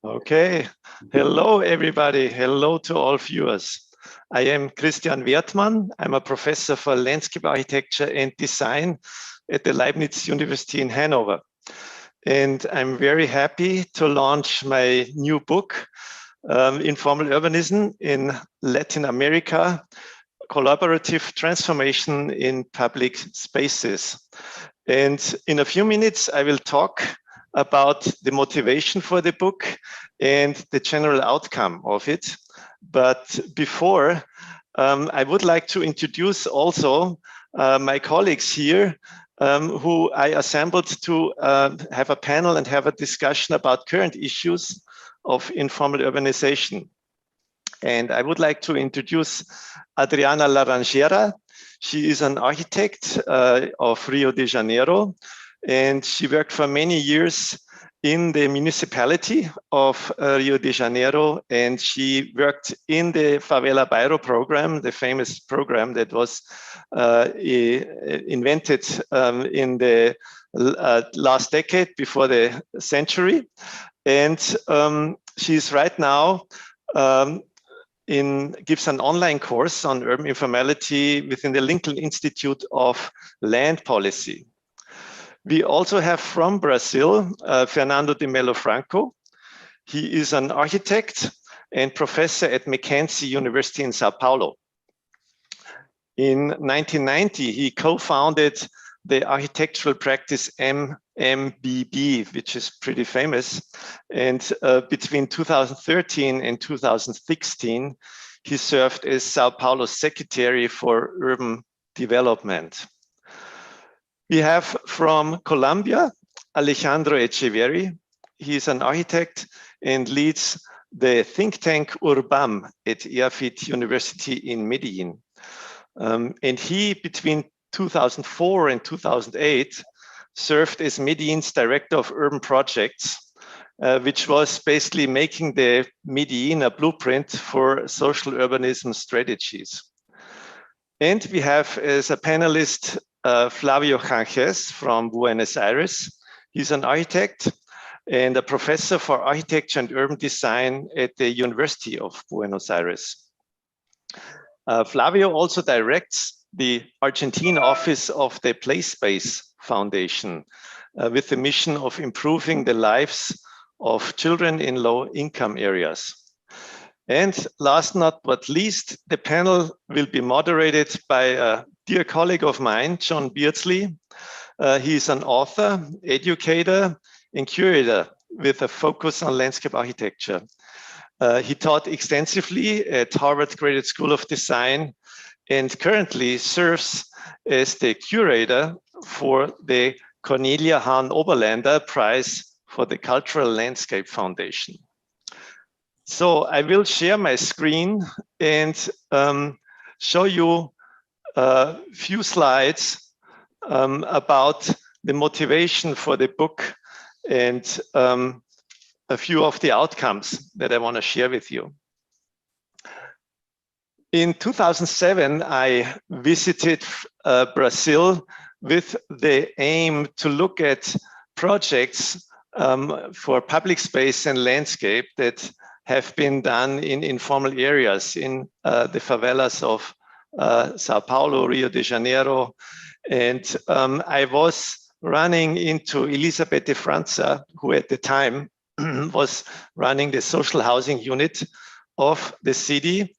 Okay, hello everybody. Hello to all viewers. I am Christian Werthmann. I'm a professor for landscape architecture and design at the Leibniz University in Hannover. And I'm very happy to launch my new book, Informal Urbanism in Latin America, Collaborative Transformation in Public Spaces. And in a few minutes, I will talk about the motivation for the book and the general outcome of it. But before, I would like to introduce also my colleagues here who I assembled to have a panel and have a discussion about current issues of informal urbanization. And I would like to introduce Adriana Larangeira. She is an architect of Rio de Janeiro, and she worked for many years in the municipality of Rio de Janeiro, and she worked in the Favela Bairro program, the famous program that was invented in the last decade before the century. And she's right now gives an online course on urban informality within the Lincoln Institute of Land Policy. We also have from Brazil, Fernando de Mello Franco. He is an architect and professor at Mackenzie University in São Paulo. In 1990, he co-founded the architectural practice MMBB, which is pretty famous. And between 2013 and 2016, he served as Sao Paulo's Secretary for Urban Development. We have from Colombia, Alejandro Echeverri. He's an architect and leads the think tank URBAM at EAFIT University in Medellín. And he, between 2004 and 2008, served as Medellín's Director of Urban Projects, which was basically making the Medellín a blueprint for social urbanism strategies. And we have as a panelist, Flavio Janches from Buenos Aires. He's an architect and a professor for architecture and urban design at the University of Buenos Aires. Flavio also directs the Argentine office of the Play Space Foundation with the mission of improving the lives of children in low-income areas. And last but least, the panel will be moderated by a dear colleague of mine, John Beardsley. He's an author, educator, and curator with a focus on landscape architecture. He taught extensively at Harvard Graduate School of Design and currently serves as the curator for the Cornelia Hahn Oberländer Prize for the Cultural Landscape Foundation. So I will share my screen and show you a few slides about the motivation for the book and a few of the outcomes that I want to share with you. In 2007, I visited Brazil with the aim to look at projects for public space and landscape that have been done in informal areas in the favelas of Sao Paulo, Rio de Janeiro. And I was running into Elizabeth de França, who at the time was running the social housing unit of the city.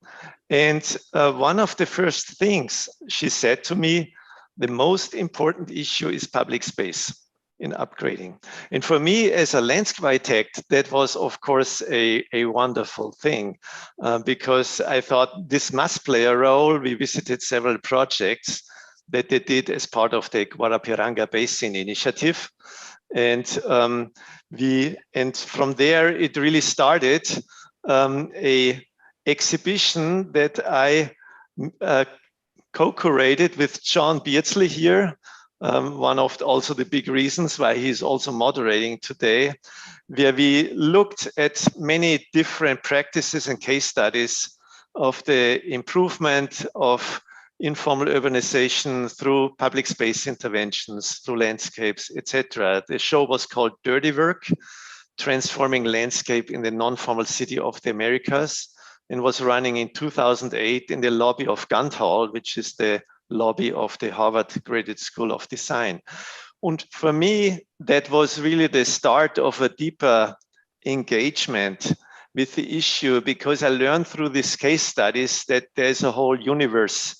And one of the first things she said to me, the most important issue is public space in upgrading. And for me as a landscape architect, that was of course a wonderful thing because I thought this must play a role. We visited several projects that they did as part of the Guarapiranga Basin Initiative. And from there, it really started a exhibition that I co-curated with John Beardsley here. One of also the big reasons why he's also moderating today, where we looked at many different practices and case studies of the improvement of informal urbanization through public space interventions, through landscapes, etc. The show was called Dirty Work, Transforming Landscape in the Non-Formal City of the Americas, and was running in 2008 in the lobby of Gantt Hall, which is the lobby of the Harvard Graduate School of Design. And for me, that was really the start of a deeper engagement with the issue, because I learned through these case studies that there's a whole universe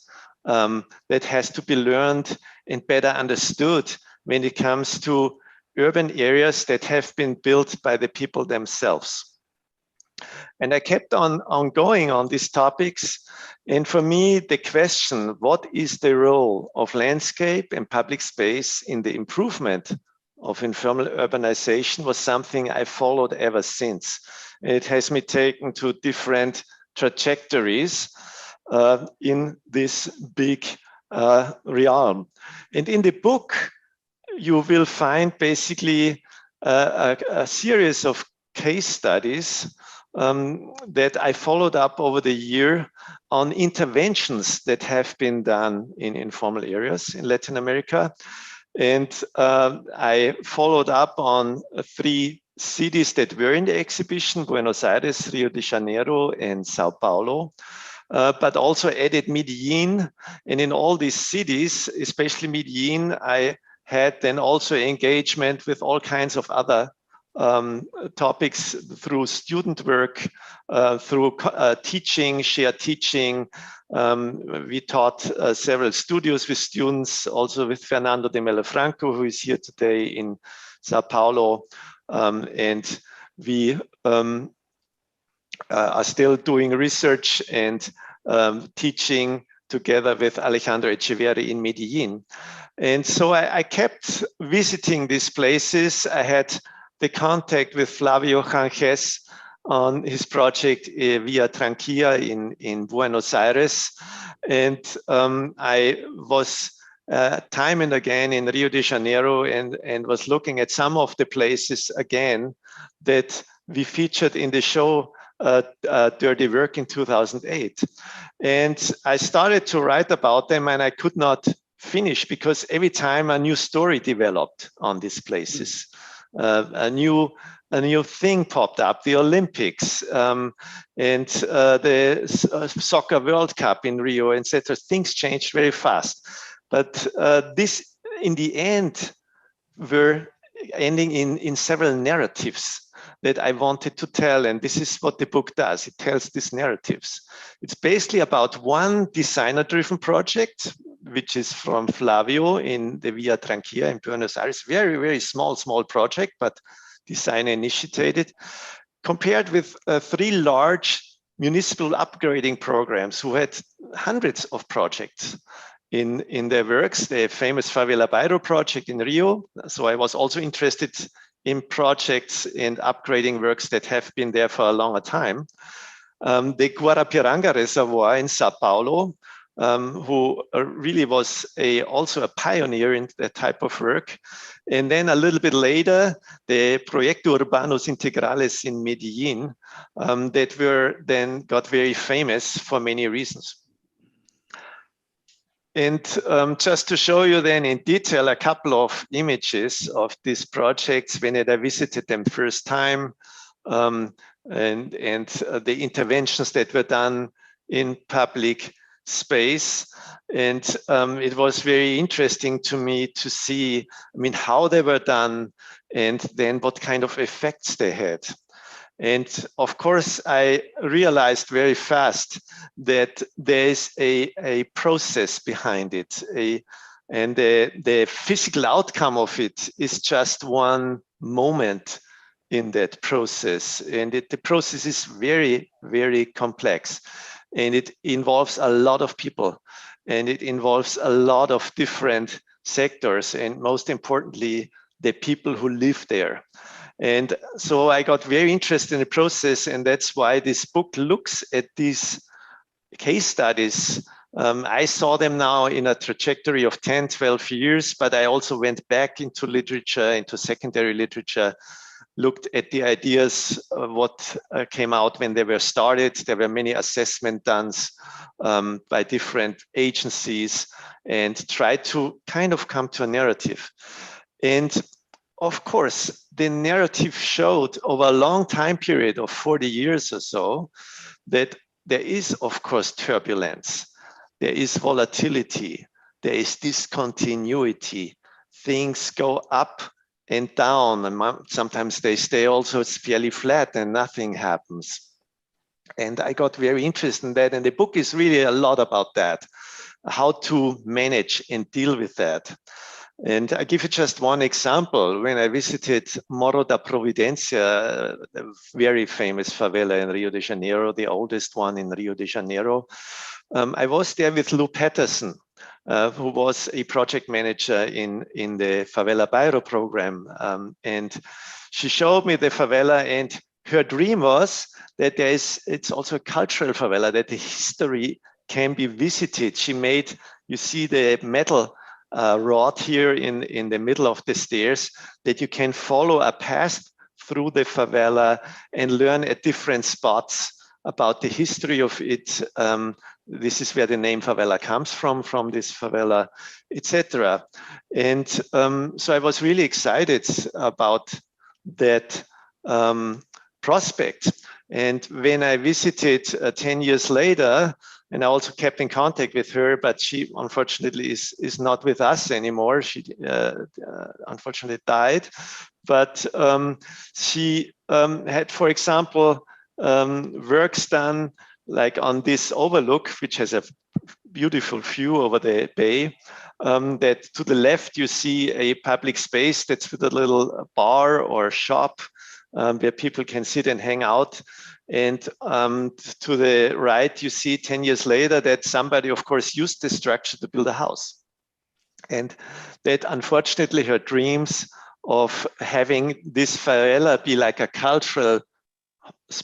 that has to be learned and better understood when it comes to urban areas that have been built by the people themselves. And I kept on going on these topics. And for me, the question, what is the role of landscape and public space in the improvement of informal urbanization, was something I followed ever since. It has me taken to different trajectories in this big realm. And in the book, you will find basically a series of case studies that I followed up over the year on interventions that have been done in informal areas in Latin America. And I followed up on 3 cities that were in the exhibition: Buenos Aires, Rio de Janeiro, and São Paulo. But also added Medellín. And in all these cities, especially Medellín, I had then also engagement with all kinds of other topics through student work, through teaching, shared teaching. We taught several studios with students, also with Fernando de Mello Franco, who is here today in Sao Paulo. And we are still doing research and teaching together with Alejandro Echeverri in Medellín. And so I kept visiting these places. I had the contact with Flavio Janches on his project Via Tranquilla in Buenos Aires. And I was time and again in Rio de Janeiro and was looking at some of the places again that we featured in the show Dirty Work in 2008. And I started to write about them, and I could not finish because every time a new story developed on these places. A new thing popped up, the Olympics and the Soccer World Cup in Rio, etc. Things changed very fast. But this, in the end, were ending in several narratives that I wanted to tell. And this is what the book does. It tells these narratives. It's basically about one designer-driven project, which is from Flavio in the Via Tranquilla in Buenos Aires. Very, very small project, but designer initiated, compared with 3 large municipal upgrading programs who had hundreds of projects in their works. The famous Favela Bairro project in Rio. So I was also interested in projects and upgrading works that have been there for a longer time. The Guarapiranga Reservoir in Sao Paulo, who really was also a pioneer in that type of work. And then a little bit later, the Proyecto Urbanos Integrales in Medellín, that got very famous for many reasons. And just to show you then in detail a couple of images of these projects when I visited them first time, and the interventions that were done in public space. And it was very interesting to me to see, how they were done and then what kind of effects they had. And of course, I realized very fast that there's a process behind it. And the physical outcome of it is just one moment in that process. And the process is very, very complex. And it involves a lot of people. And it involves a lot of different sectors. And most importantly, the people who live there. And so I got very interested in the process, and that's why this book looks at these case studies. I saw them now in a trajectory of 10, 12 years, but I also went back into literature, into secondary literature, looked at the ideas of what came out when they were started. There were many assessment done by different agencies and tried to kind of come to a narrative. And of course, the narrative showed over a long time period of 40 years or so that there is, of course, turbulence, there is volatility, there is discontinuity. Things go up and down, and sometimes they stay also fairly flat and nothing happens. And I got very interested in that, and the book is really a lot about that, how to manage and deal with that. And I give you just one example. When I visited Morro da Providencia, a very famous favela in Rio de Janeiro, the oldest one in Rio de Janeiro, I was there with Lou Patterson, who was a project manager in the Favela Bairro program. And she showed me the favela, and her dream was that it's also a cultural favela, that the history can be visited. She made, you see the metal rod here in the middle of the stairs, that you can follow a path through the favela and learn at different spots about the history of it. This is where the name favela comes from this favela, etc. And so I was really excited about that prospect. And when I visited 10 years later, and I also kept in contact with her, but she unfortunately is not with us anymore. She unfortunately died. But she had, for example, works done like on this overlook, which has a beautiful view over the bay. That to the left, you see a public space that's with a little bar or shop where people can sit and hang out. And to the right, you see 10 years later that somebody, of course, used this structure to build a house. And that, unfortunately, her dreams of having this favela be like a cultural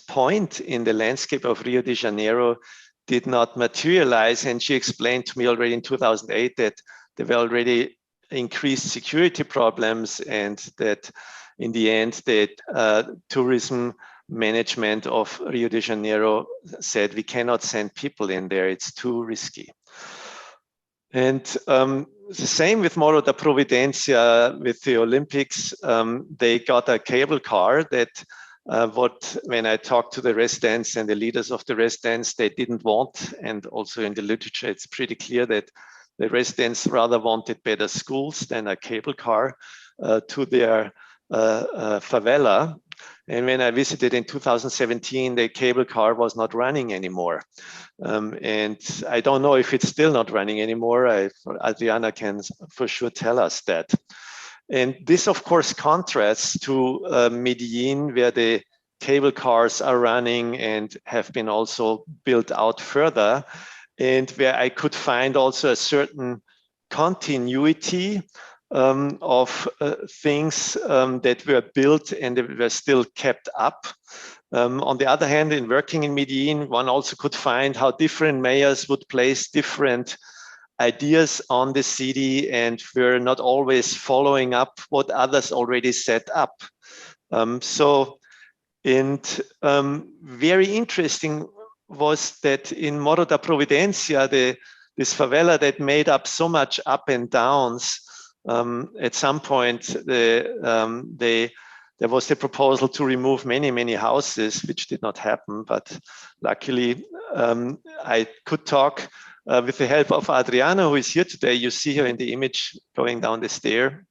point in the landscape of Rio de Janeiro did not materialize. And she explained to me already in 2008 that there were already increased security problems, and that in the end, the tourism management of Rio de Janeiro said, we cannot send people in there, it's too risky. And the same with Morro da Providencia, with the Olympics. They got a cable car that when I talked to the residents and the leaders of the residents, they didn't want. And also in the literature, it's pretty clear that the residents rather wanted better schools than a cable car to their favela. And when I visited in 2017, the cable car was not running anymore. And I don't know if it's still not running anymore. Adriana can for sure tell us that. And this, of course, contrasts to Medellín, where the cable cars are running and have been also built out further, and where I could find also a certain continuity of things that were built and were still kept up. On the other hand, in working in Medellín, one also could find how different mayors would place different ideas on the city and were not always following up what others already set up. Very interesting was that in Morro da Providencia, this favela that made up so much up and downs, at some point there was the proposal to remove many houses, which did not happen. But luckily, I could talk with the help of Adriana, who is here today. You see her in the image going down the stair,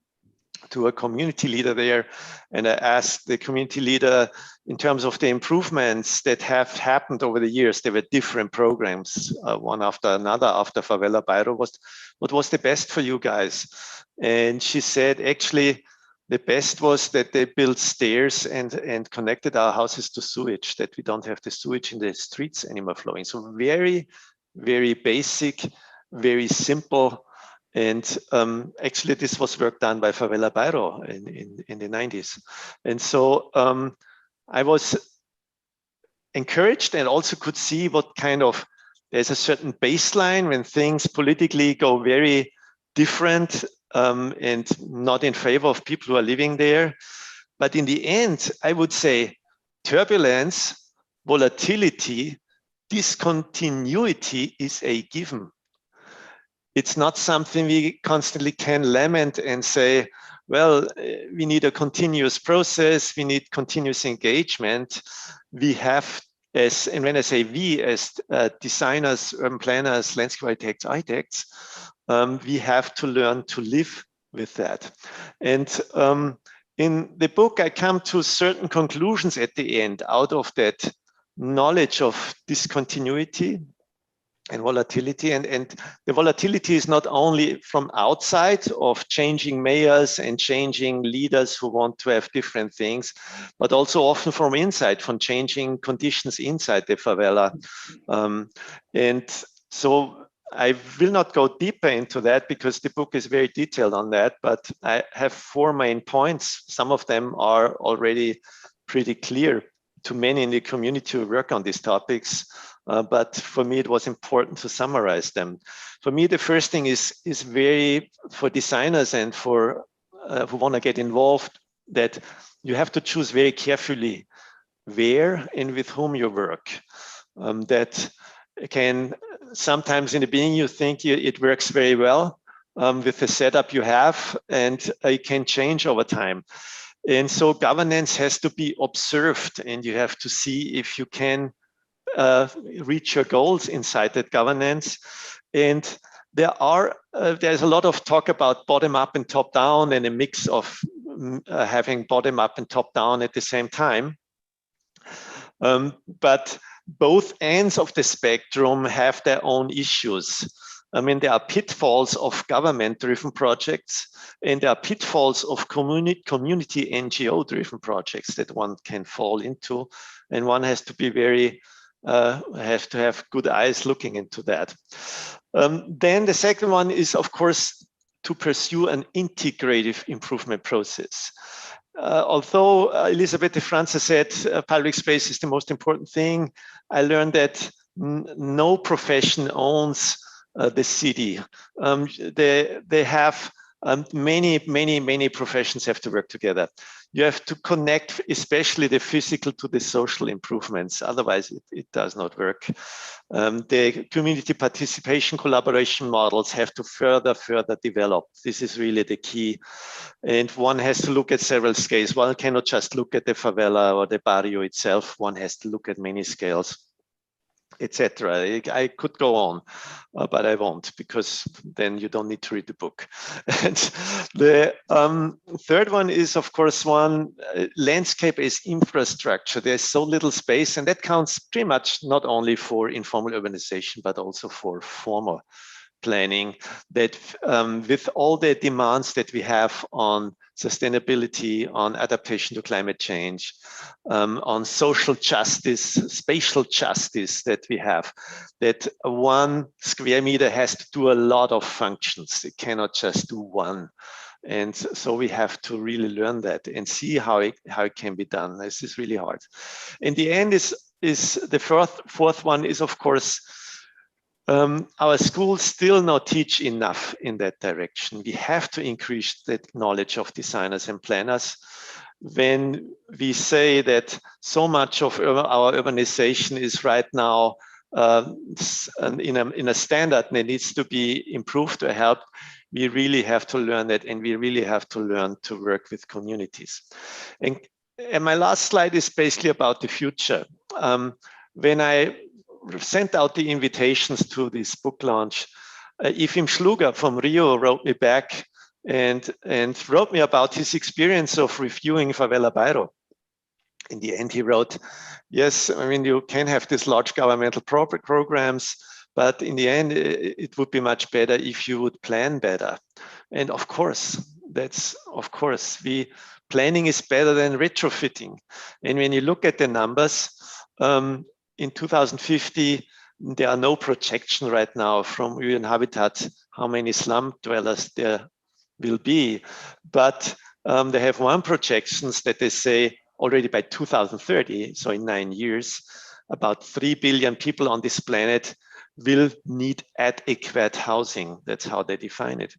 to a community leader there. And I asked the community leader, in terms of the improvements that have happened over the years, there were different programs, one after another, after Favela Bairro, what was the best for you guys? And she said, actually, the best was that they built stairs and connected our houses to sewage, that we don't have the sewage in the streets anymore flowing. So very, very basic, very simple. And actually, this was work done by Favela Bairro in the 90s. And so I was encouraged and also could see what kind of, there's a certain baseline when things politically go very different and not in favor of people who are living there. But in the end, I would say turbulence, volatility, discontinuity is a given. It's not something we constantly can lament and say, well, we need a continuous process, we need continuous engagement. We have, and when I say we, as designers, urban planners, landscape architects, we have to learn to live with that. And in the book, I come to certain conclusions at the end out of that knowledge of discontinuity and volatility. And the volatility is not only from outside of changing mayors and changing leaders who want to have different things, but also often from inside, from changing conditions inside the favela. And so I will not go deeper into that because the book is very detailed on that, but I have 4 main points. Some of them are already pretty clear to many in the community who work on these topics. But for me, it was important to summarize them. For me, the first thing is very, for designers and for who want to get involved, that you have to choose very carefully where and with whom you work. That can sometimes in the beginning you think it works very well with the setup you have, and it can change over time. And so governance has to be observed, and you have to see if you can reach your goals inside that governance. And there's a lot of talk about bottom up and top down, and a mix of having bottom up and top down at the same time. But both ends of the spectrum have their own issues. I mean, there are pitfalls of government-driven projects, and there are pitfalls of community NGO-driven projects that one can fall into, and one has to be very have to have good eyes looking into that. Then the second one is, of course, to pursue an integrative improvement process. Although Elisabeth de Franza said public space is the most important thing, I learned that no profession owns the city. They have many professions have to work together. You have to connect, especially the physical to the social improvements. Otherwise, it does not work. The community participation collaboration models have to further develop. This is really the key. And one has to look at several scales. One cannot just look at the favela or the barrio itself. One has to look at many scales, etc. I could go on, but I won't, because then you don't need to read the book. And the third one is, of course, landscape is infrastructure. There's so little space, and that counts pretty much not only for informal urbanization, but also for formal planning, that with all the demands that we have on sustainability, on adaptation to climate change, on social justice, spatial justice that we have, that 1 square meter has to do a lot of functions. It cannot just do one. And so we have to really learn that and see how it can be done. This is really hard. In the end is the fourth one is, of course, our schools still not teach enough in that direction. We have to increase the knowledge of designers and planners. When we say that so much of our urbanization is right now in a standard and it needs to be improved or helped, we really have to learn that, and we really have to learn to work with communities. And my last slide is basically about the future. When I sent out the invitations to this book launch, Efim Schluger from Rio wrote me back and wrote me about his experience of reviewing Favela Bairro. In the end, he wrote, yes, I mean, you can have these large governmental programs, but in the end, it would be much better if you would plan better. And of course, planning is better than retrofitting. And when you look at the numbers, in 2050, there are no projection right now from UN Habitat how many slum dwellers there will be. But they have one projections that they say already by 2030, so in 9 years, about 3 billion people on this planet will need adequate housing. That's how they define it.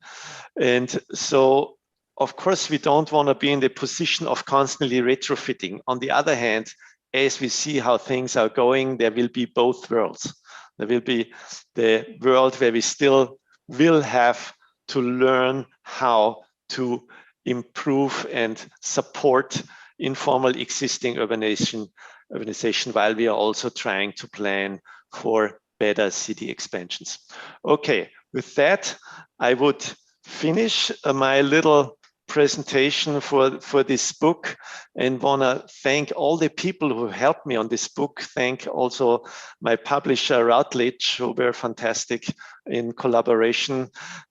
And so, of course, we don't want to be in the position of constantly retrofitting. On the other hand, as we see how things are going, there will be both worlds. There will be the world where we still will have to learn how to improve and support informal existing urbanization while we are also trying to plan for better city expansions. Okay, with that, I would finish my little presentation for this book and want to thank all the people who helped me on this book. Thank also my publisher Routledge, who were fantastic in collaboration.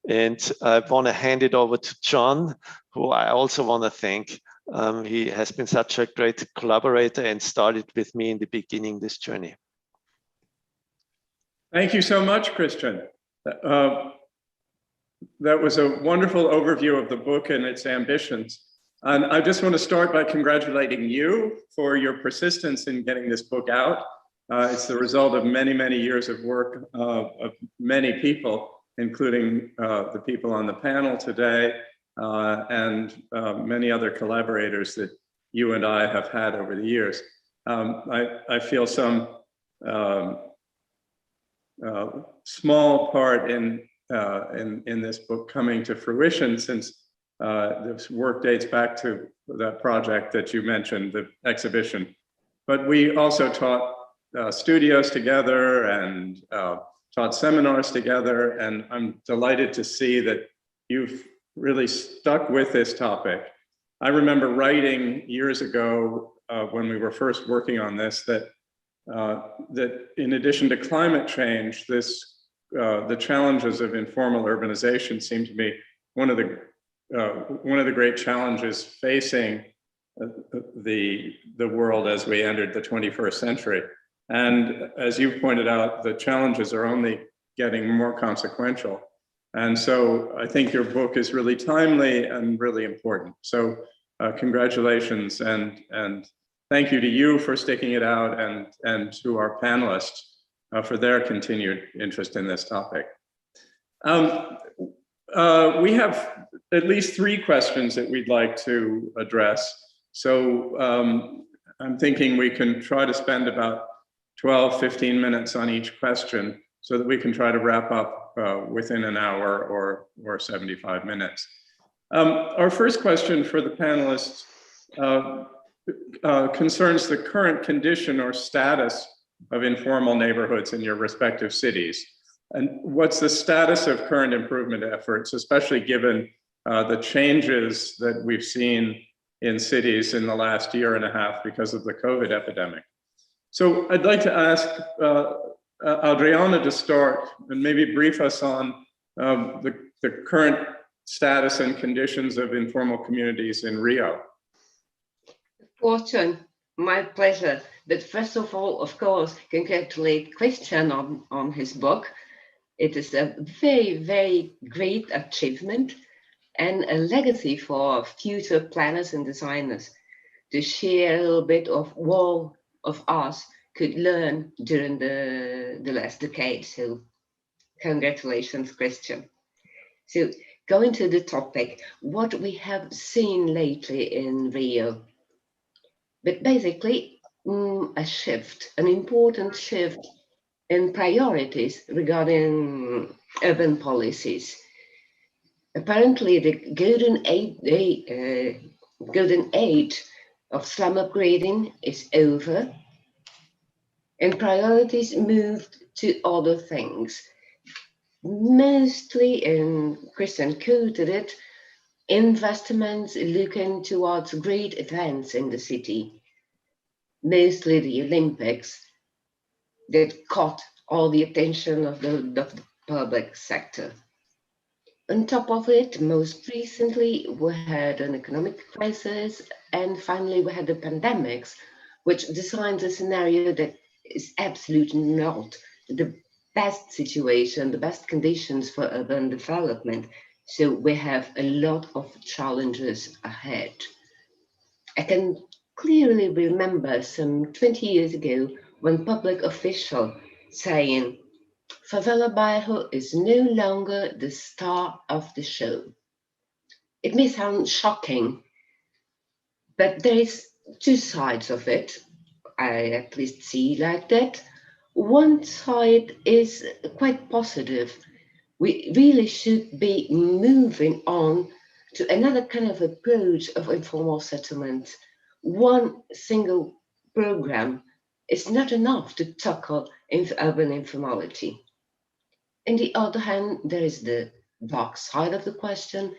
And I want to hand it over to John, who I also want to thank. He has been such a great collaborator and started with me in the beginning this journey. Thank you so much, Christian. That was a wonderful overview of the book and its ambitions. And I just want to start by congratulating you for your persistence in getting this book out. It's the result of many, many years of work of many people, including the people on the panel today and many other collaborators that you and I have had over the years. I feel some small part in this book coming to fruition, since this work dates back to that project that you mentioned, the exhibition. But we also taught studios together and taught seminars together, and I'm delighted to see that you've really stuck with this topic. I remember writing years ago when we were first working on this that in addition to climate change, the challenges of informal urbanization seem to me one of the great challenges facing the world as we entered the 21st century. And as you pointed out, the challenges are only getting more consequential. And so I think your book is really timely and really important. So congratulations, and thank you to you for sticking it out, and to our panelists for their continued interest in this topic. We have at least 3 questions that we'd like to address. So I'm thinking we can try to spend about 12, 15 minutes on each question so that we can try to wrap up within an hour or 75 minutes. Our first question for the panelists concerns the current condition or status of informal neighborhoods in your respective cities. And what's the status of current improvement efforts, especially given the changes that we've seen in cities in the last year and a half because of the COVID epidemic? So I'd like to ask Adriana to start and maybe brief us on the current status and conditions of informal communities in Rio. Fortune, my pleasure. But first of all, of course, congratulate Christian on his book. It is a very, very great achievement and a legacy for future planners and designers to share a little bit of what of us could learn during the last decade. So congratulations, Christian. So going to the topic, what we have seen lately in Rio, but basically a shift, an important shift in priorities regarding urban policies. Apparently the golden age of slum upgrading is over, and priorities moved to other things. Mostly, and Christian quoted it, investments looking towards great events in the city, mostly the Olympics, that caught all the attention of the public sector. On top of it, most recently, we had an economic crisis, and finally we had the pandemics, which designs a scenario that is absolutely not the best situation, the best conditions for urban development. So we have a lot of challenges ahead. I can clearly remember some 20 years ago when public official saying, Favela Bairro is no longer the star of the show. It may sound shocking, but there is 2 sides of it. I at least see like that. One side is quite positive. We really should be moving on to another kind of approach of informal settlement. One single program is not enough to tackle urban informality. On the other hand, there is the dark side of the question,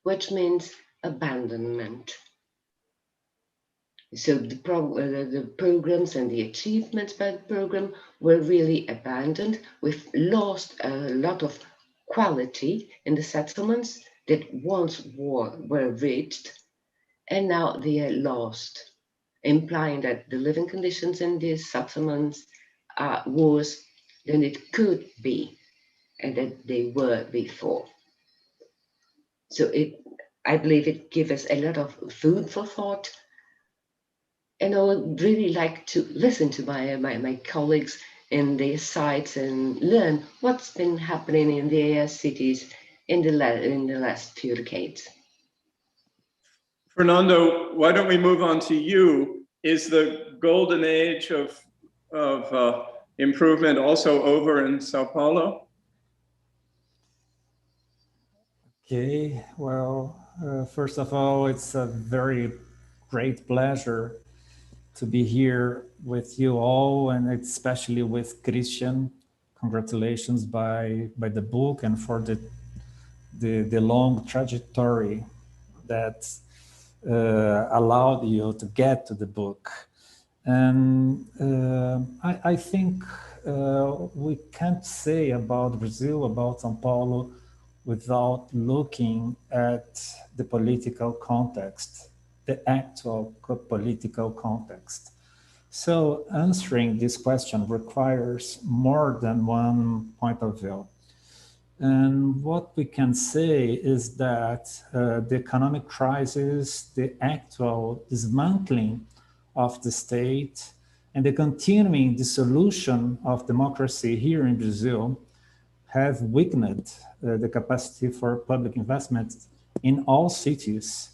which means abandonment. So the programs and the achievements by the program were really abandoned. We've lost a lot of quality in the settlements that once were reached, and now they are lost, implying that the living conditions in these settlements are worse than it could be and that they were before. So I believe it gives us a lot of food for thought. And I would really like to listen to my colleagues in their sites and learn what's been happening in their cities in the last few decades. Fernando, why don't we move on to you? Is the golden age of improvement also over in Sao Paulo? Okay, well, first of all, it's a very great pleasure to be here with you all, and especially with Christian. Congratulations by the book and for the long trajectory that allowed you to get to the book. And I think we can't say about Brazil, about São Paulo, without looking at the political context, the actual political context. So answering this question requires more than one point of view. And what we can say is that the economic crisis, the actual dismantling of the state, and the continuing dissolution of democracy here in Brazil have weakened the capacity for public investment in all cities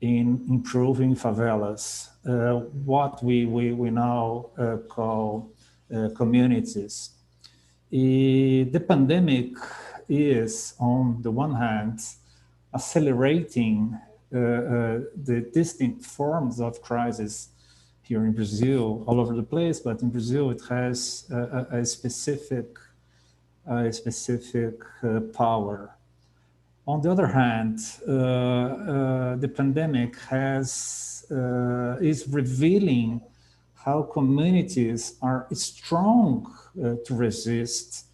in improving favelas, what we now call communities. The pandemic is, on the one hand, accelerating the distinct forms of crisis here in Brazil, all over the place, but in Brazil it has a specific power. On the other hand, the pandemic is revealing how communities are strong to resist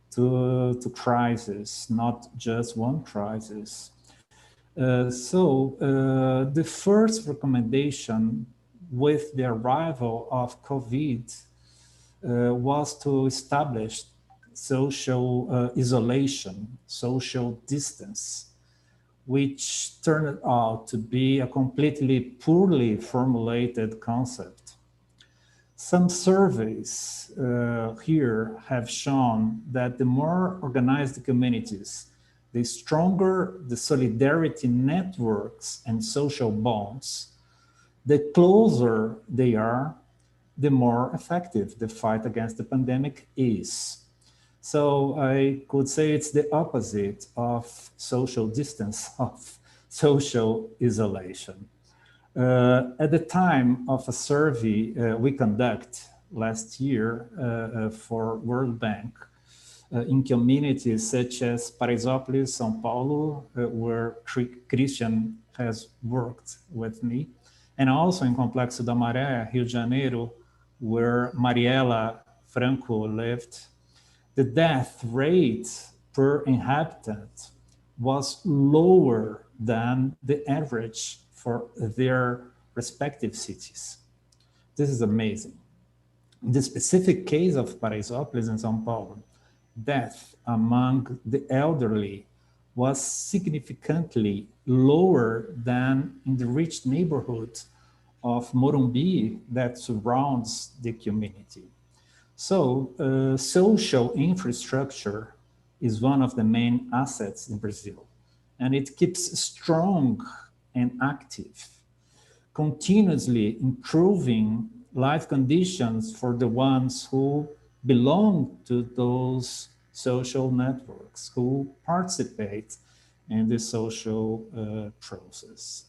to crisis, not just one crisis. So the first recommendation with the arrival of COVID was to establish social isolation, social distance, which turned out to be a completely poorly formulated concept. Some surveys here have shown that the more organized the communities, the stronger the solidarity networks and social bonds, the closer they are, the more effective the fight against the pandemic is. So I could say it's the opposite of social distance, of social isolation. At the time of a survey we conduct last year for World Bank in communities such as Paraisópolis, São Paulo, where Christian has worked with me, and also in Complexo da Maré, Rio de Janeiro, where Mariela Franco lived, the death rate per inhabitant was lower than the average for their respective cities. This is amazing. In the specific case of Paraisópolis and São Paulo, death among the elderly was significantly lower than in the rich neighborhood of Morumbi that surrounds the community. So social infrastructure is one of the main assets in Brazil, and it keeps strong and active, continuously improving life conditions for the ones who belong to those social networks, who participate and the social process.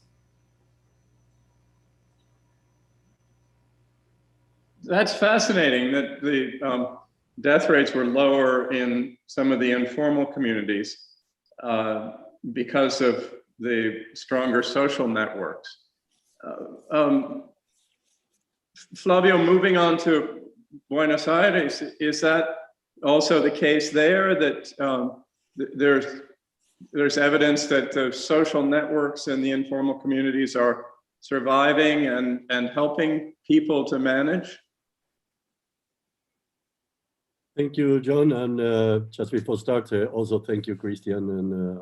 That's fascinating that the death rates were lower in some of the informal communities because of the stronger social networks. Flavio, moving on to Buenos Aires, is that also the case there, that there's evidence that the social networks and the informal communities are surviving and helping people to manage? Thank you, John. And just before start, also thank you, Christian, and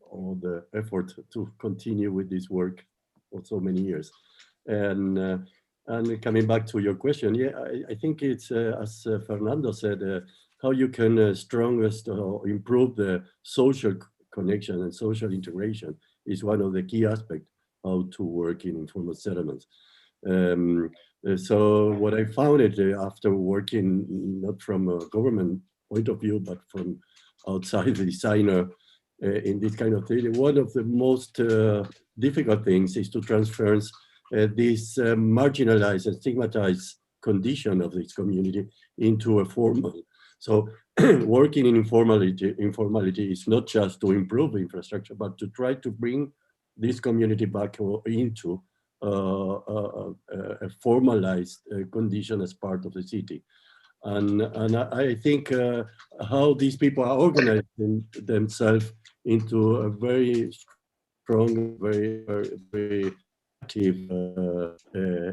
all the effort to continue with this work for so many years. And coming back to your question, yeah, I think it's, as Fernando said, how you can strongest improve the social connection and social integration is one of the key aspects how to work in informal settlements. So what I found after working not from a government point of view, but from outside the designer in this kind of thing, one of the most difficult things is to transfer this marginalized and stigmatized condition of this community into a formal. So working in informality is not just to improve infrastructure, but to try to bring this community back into a formalized condition as part of the city. And I think how these people are organizing themselves into a very strong, very active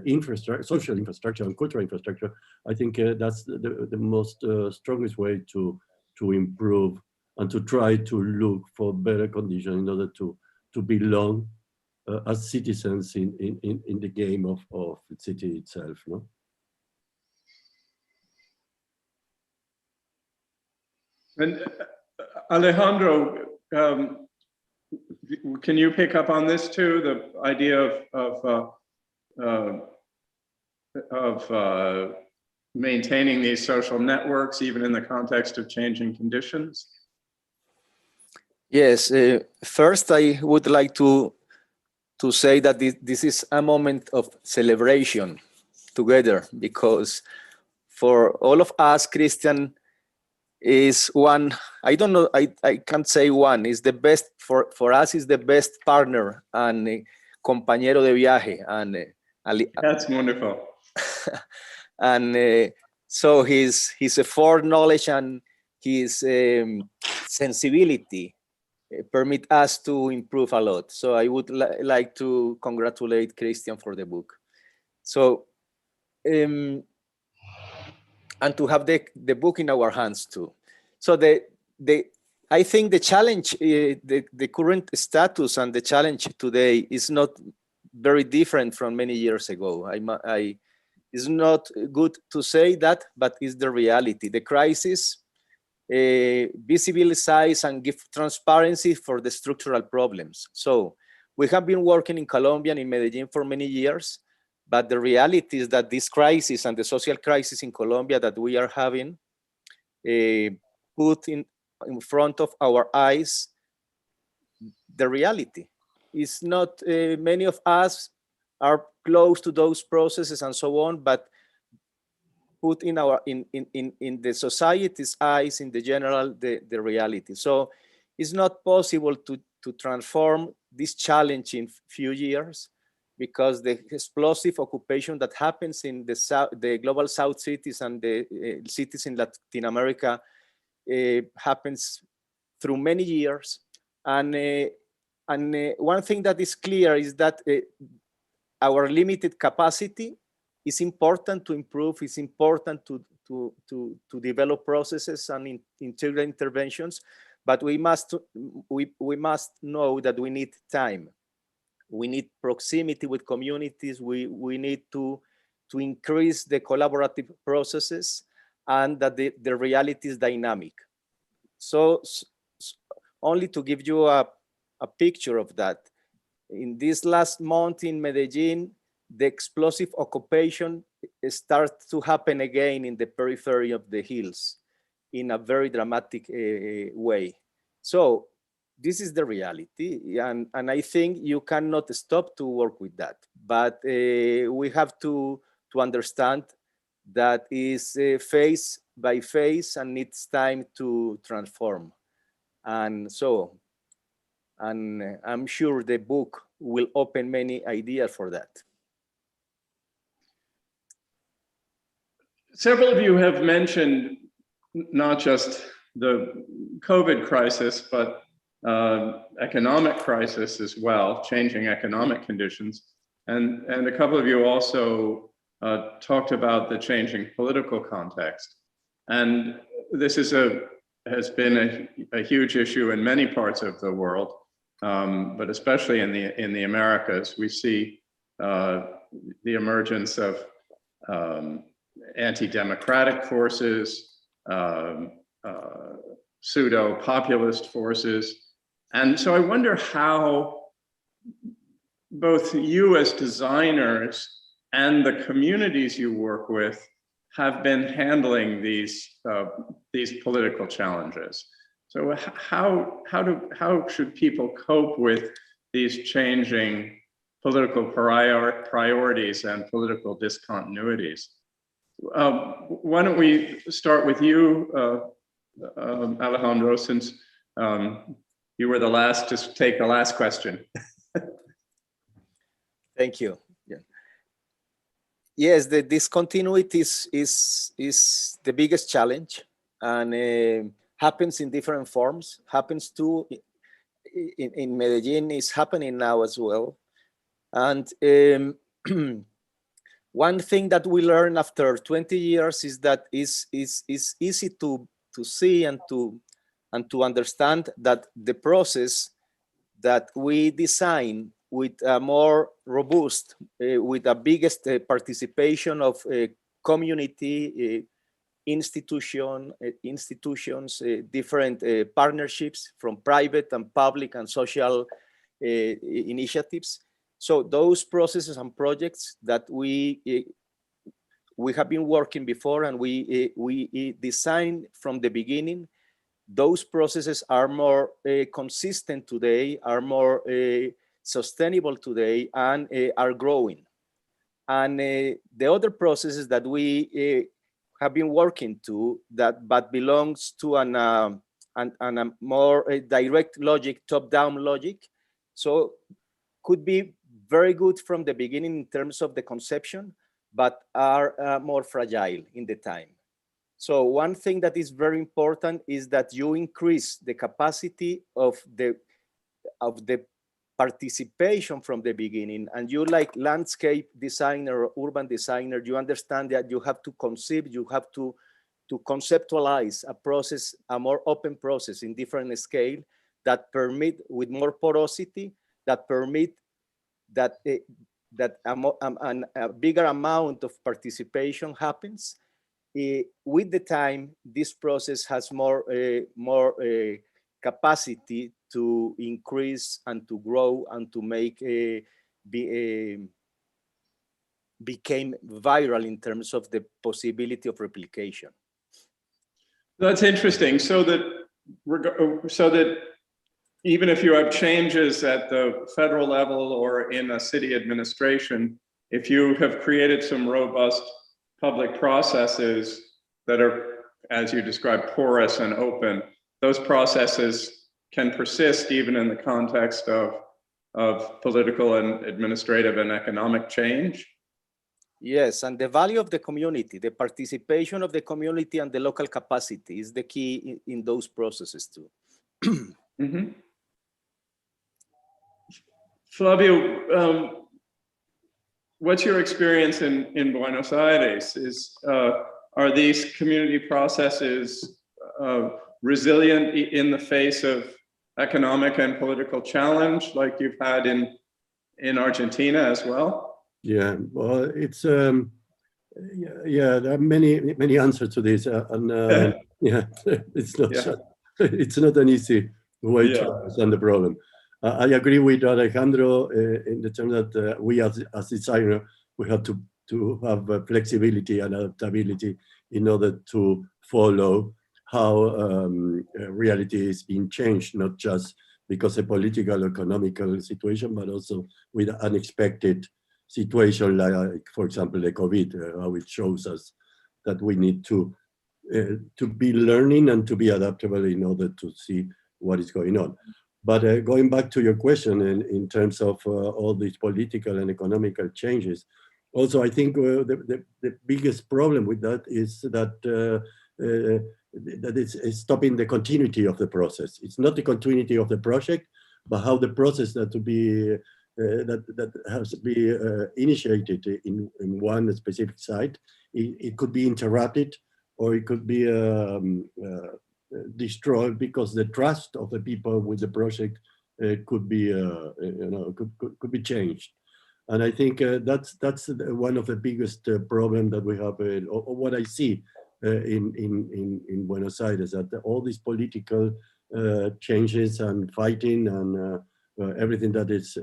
infrastructure, social infrastructure and cultural infrastructure, I think that's the most strongest way to improve and to try to look for better conditions in order to belong as citizens in the game of the city itself, no? And Alejandro, can you pick up on this too? The idea of maintaining these social networks, even in the context of changing conditions? Yes. First, I would like to say that this is a moment of celebration together, because for all of us, Christian is one, I don't know, I can't say one, is the best, for us is the best partner and compañero de viaje. And that's wonderful. And so his foreknowledge and his sensibility permit us to improve a lot. So I would like to congratulate Christian for the book. So, and to have the book in our hands too. So I think the challenge, the current status and the challenge today is not very different from many years ago. It's not good to say that, but it's the reality. The crisis visibilize and give transparency for the structural problems. So we have been working in Colombia and in Medellín for many years, but the reality is that this crisis and the social crisis in Colombia that we are having put in front of our eyes the reality. It's not, many of us are close to those processes and so on, but put in our in the society's eyes, in the general, the reality. So it's not possible to transform this challenge in few years, because the explosive occupation that happens in the global South cities and the cities in Latin America happens through many years. And one thing that is clear is that our limited capacity is important to improve. It's important to develop processes and integral interventions, but we must know that we need time. We need proximity with communities. We need to increase the collaborative processes, and that the reality is dynamic. So only to give you a picture of that, in this last month in Medellín, the explosive occupation starts to happen again in the periphery of the hills in a very dramatic way. So this is the reality, and I think you cannot stop to work with that. But we have to understand that is phase by phase and needs time to transform. And so, and I'm sure the book will open many ideas for that. Several of you have mentioned not just the COVID crisis, but economic crisis as well, changing economic conditions. And a couple of you also talked about the changing political context. And this has been a huge issue in many parts of the world, but especially in the Americas. We see the emergence of anti-democratic forces, pseudo-populist forces. And so I wonder how both you as designers and the communities you work with have been handling these political challenges. So how should people cope with these changing political priorities and political discontinuities? Why don't we start with you, Alejandro, since you were the last to take the last question. Thank you. Yeah. Yes, the discontinuity is the biggest challenge, and happens in different forms. Happens too in Medellín, is happening now as well. And one thing that we learned after 20 years is that it's easy to see and to understand that the process that we design with a more robust, with the biggest participation of community, institutions, different partnerships from private and public and social initiatives. So those processes and projects that we have been working before and we designed from the beginning, those processes are more consistent today, are more sustainable today, and are growing. And the other processes that we have been working to, but belongs to a more direct logic, top-down logic, so could be very good from the beginning in terms of the conception, but are more fragile in the time. So one thing that is very important is that you increase the capacity of the participation from the beginning. And you, like landscape designer or urban designer, you understand that you have to conceive, you have to conceptualize a process, a more open process in different scale that permit with more porosity, that permit that a bigger amount of participation happens. With the time, this process has more capacity to increase and to grow and to make became viral in terms of the possibility of replication. That's interesting. So that even if you have changes at the federal level or in a city administration, if you have created some robust public processes that are, as you described, porous and open, those processes can persist even in the context of political and administrative and economic change. Yes, and the value of the community, the participation of the community and the local capacity is the key in those processes too. Mm-hmm. Flavio, what's your experience in Buenos Aires? Are these community processes resilient in the face of economic and political challenge like you've had in Argentina as well? Yeah, well, it's yeah, there are many answers to this, and yeah, it's not an easy way to understand the problem. I agree with Alejandro in the term that we as designer, we have to have flexibility and adaptability in order to follow how reality is being changed, not just because of political, economical situation, but also with unexpected situation, like, for example, the COVID, how it shows us that we need to be learning and to be adaptable in order to see what is going on. But going back to your question in terms of all these political and economical changes, also I think the biggest problem with that is that it's stopping the continuity of the process. It's not the continuity of the project, but how the process that to be that has to be initiated in one specific site. It could be interrupted, or it could be destroyed because the trust of the people with the project could be could be changed. And I think that's one of the biggest problem that we have, or what I see in Buenos Aires, that all these political changes and fighting and everything that is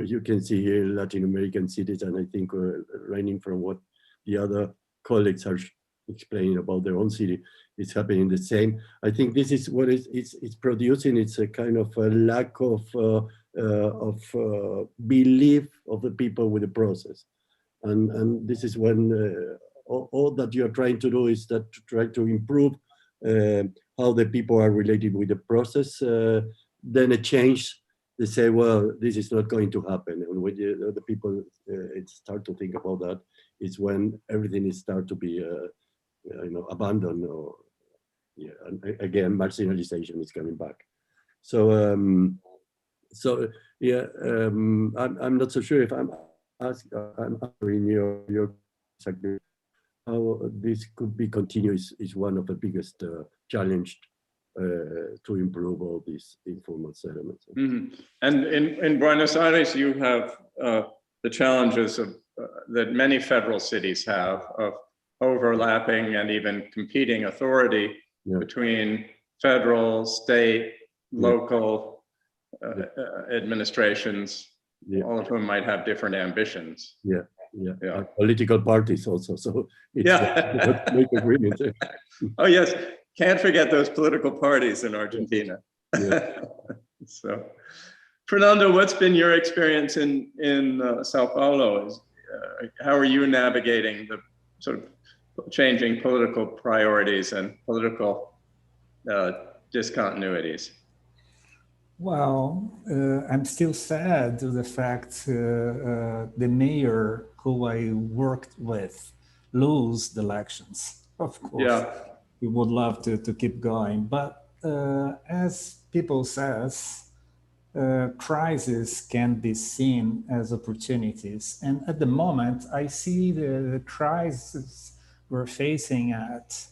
you can see here Latin American cities, and I think learning from what the other colleagues are explaining about their own city, it's happening the same. I think this is what it's producing. It's a kind of a lack of belief of the people with the process, and this is when all that you are trying to do is that to try to improve how the people are related with the process. Then a change, they say, well, this is not going to happen. And when the people start to think about that, it's when everything is start to be abandoned, or and again marginalization is coming back. So I'm not so sure if I'm answering your exactly how this could be continuous is one of the biggest challenge to improve all these informal settlements. Mm-hmm. And in Buenos Aires, you have the challenges of that many federal cities have of overlapping and even competing authority between federal, state, local administrations, all of whom might have different ambitions. Political parties also. So it's make agreements. Oh yes, can't forget those political parties in Argentina. So, Fernando, what's been your experience in Sao Paulo? How are you navigating the sort of changing political priorities and political discontinuities? Well, I'm still sad to the fact the mayor who I worked with lose the elections. Of course, we would love to keep going, but as people says, crises can be seen as opportunities. And at the moment, I see the crisis we're facing at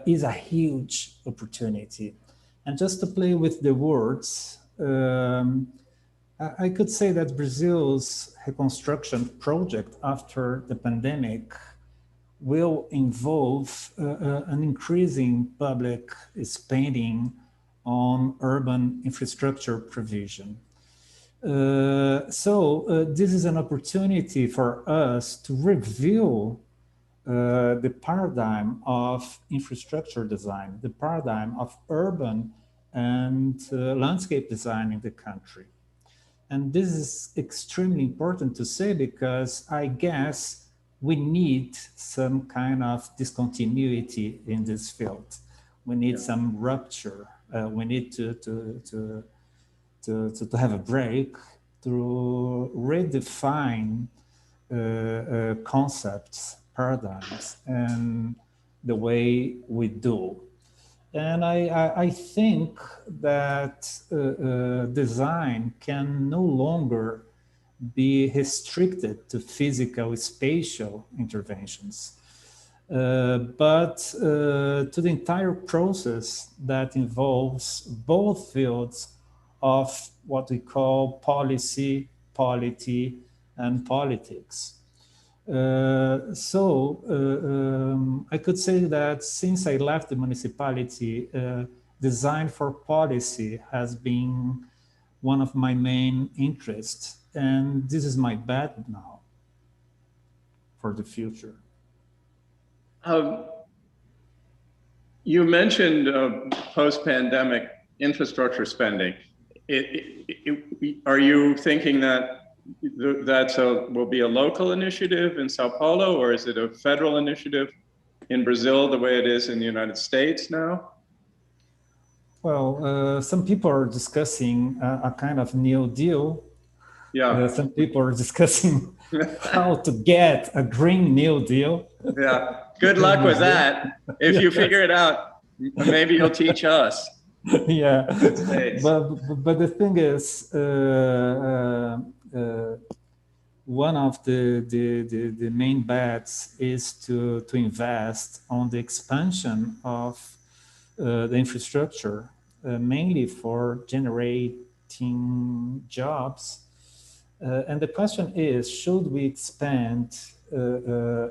is a huge opportunity. And just to play with the words, I could say that Brazil's reconstruction project after the pandemic will involve an increasing public spending on urban infrastructure provision. So this is an opportunity for us to review the paradigm of infrastructure design, the paradigm of urban and landscape design in the country. And this is extremely important to say because I guess we need some kind of discontinuity in this field. We need some rupture. We need to have a break to redefine concepts, paradigms, and the way we do. And I think that design can no longer be restricted to physical, spatial interventions, but to the entire process that involves both fields of what we call policy, polity, and politics. I could say that since I left the municipality, design for policy has been one of my main interests, and this is my bet now for the future. You mentioned post-pandemic infrastructure spending, are you thinking that will be a local initiative in Sao Paulo, or is it a federal initiative in Brazil the way it is in the United States now? Well, some people are discussing a kind of New Deal. Yeah. Some people are discussing how to get a Green New Deal. Yeah. Good luck with that. If you figure it out, maybe you'll teach us. Yeah. But the thing is, one of the main bets is to invest on the expansion of the infrastructure, mainly for generating jobs. And the question is, should we expand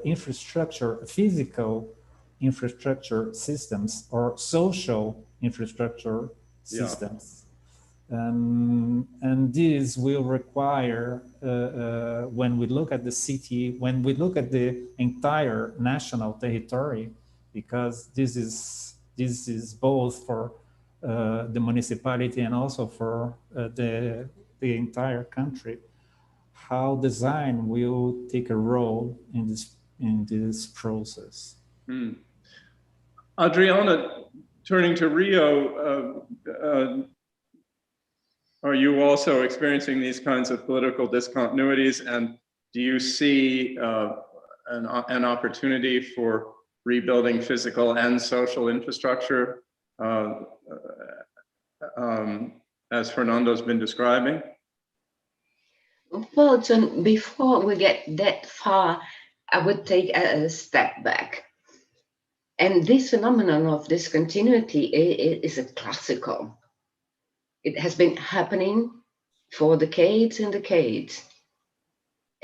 infrastructure, physical infrastructure systems or social infrastructure systems? And this will require, when we look at the city, when we look at the entire national territory, because this is both for the municipality and also for the entire country, how design will take a role in this process. Adriana, turning to Rio, are you also experiencing these kinds of political discontinuities, and do you see an opportunity for rebuilding physical and social infrastructure as Fernando's been describing? Well, John, before we get that far, I would take a step back. And this phenomenon of discontinuity is a classical. It has been happening for decades and decades.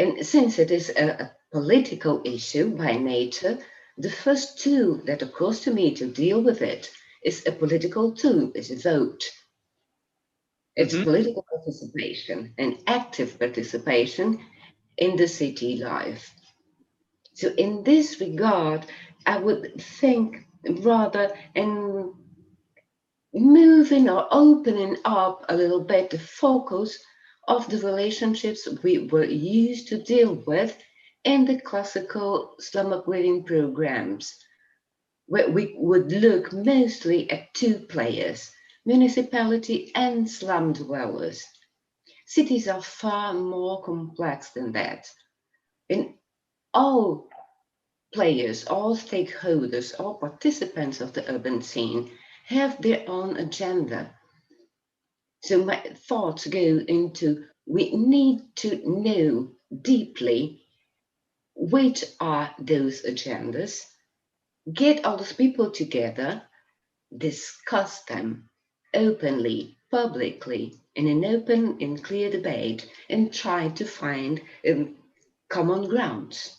And since it is a political issue by nature, the first tool that occurs to me to deal with it is a political tool, is a vote. It's political participation and active participation in the city life. So in this regard, I would think rather in moving or opening up a little bit the focus of the relationships we were used to deal with in the classical slum upgrading programs, where we would look mostly at two players, municipality and slum dwellers. Cities are far more complex than that. And all players, all stakeholders, all participants of the urban scene have their own agenda. So my thoughts go into, we need to know deeply which are those agendas, get all those people together, discuss them openly, publicly, in an open and clear debate, and try to find common grounds.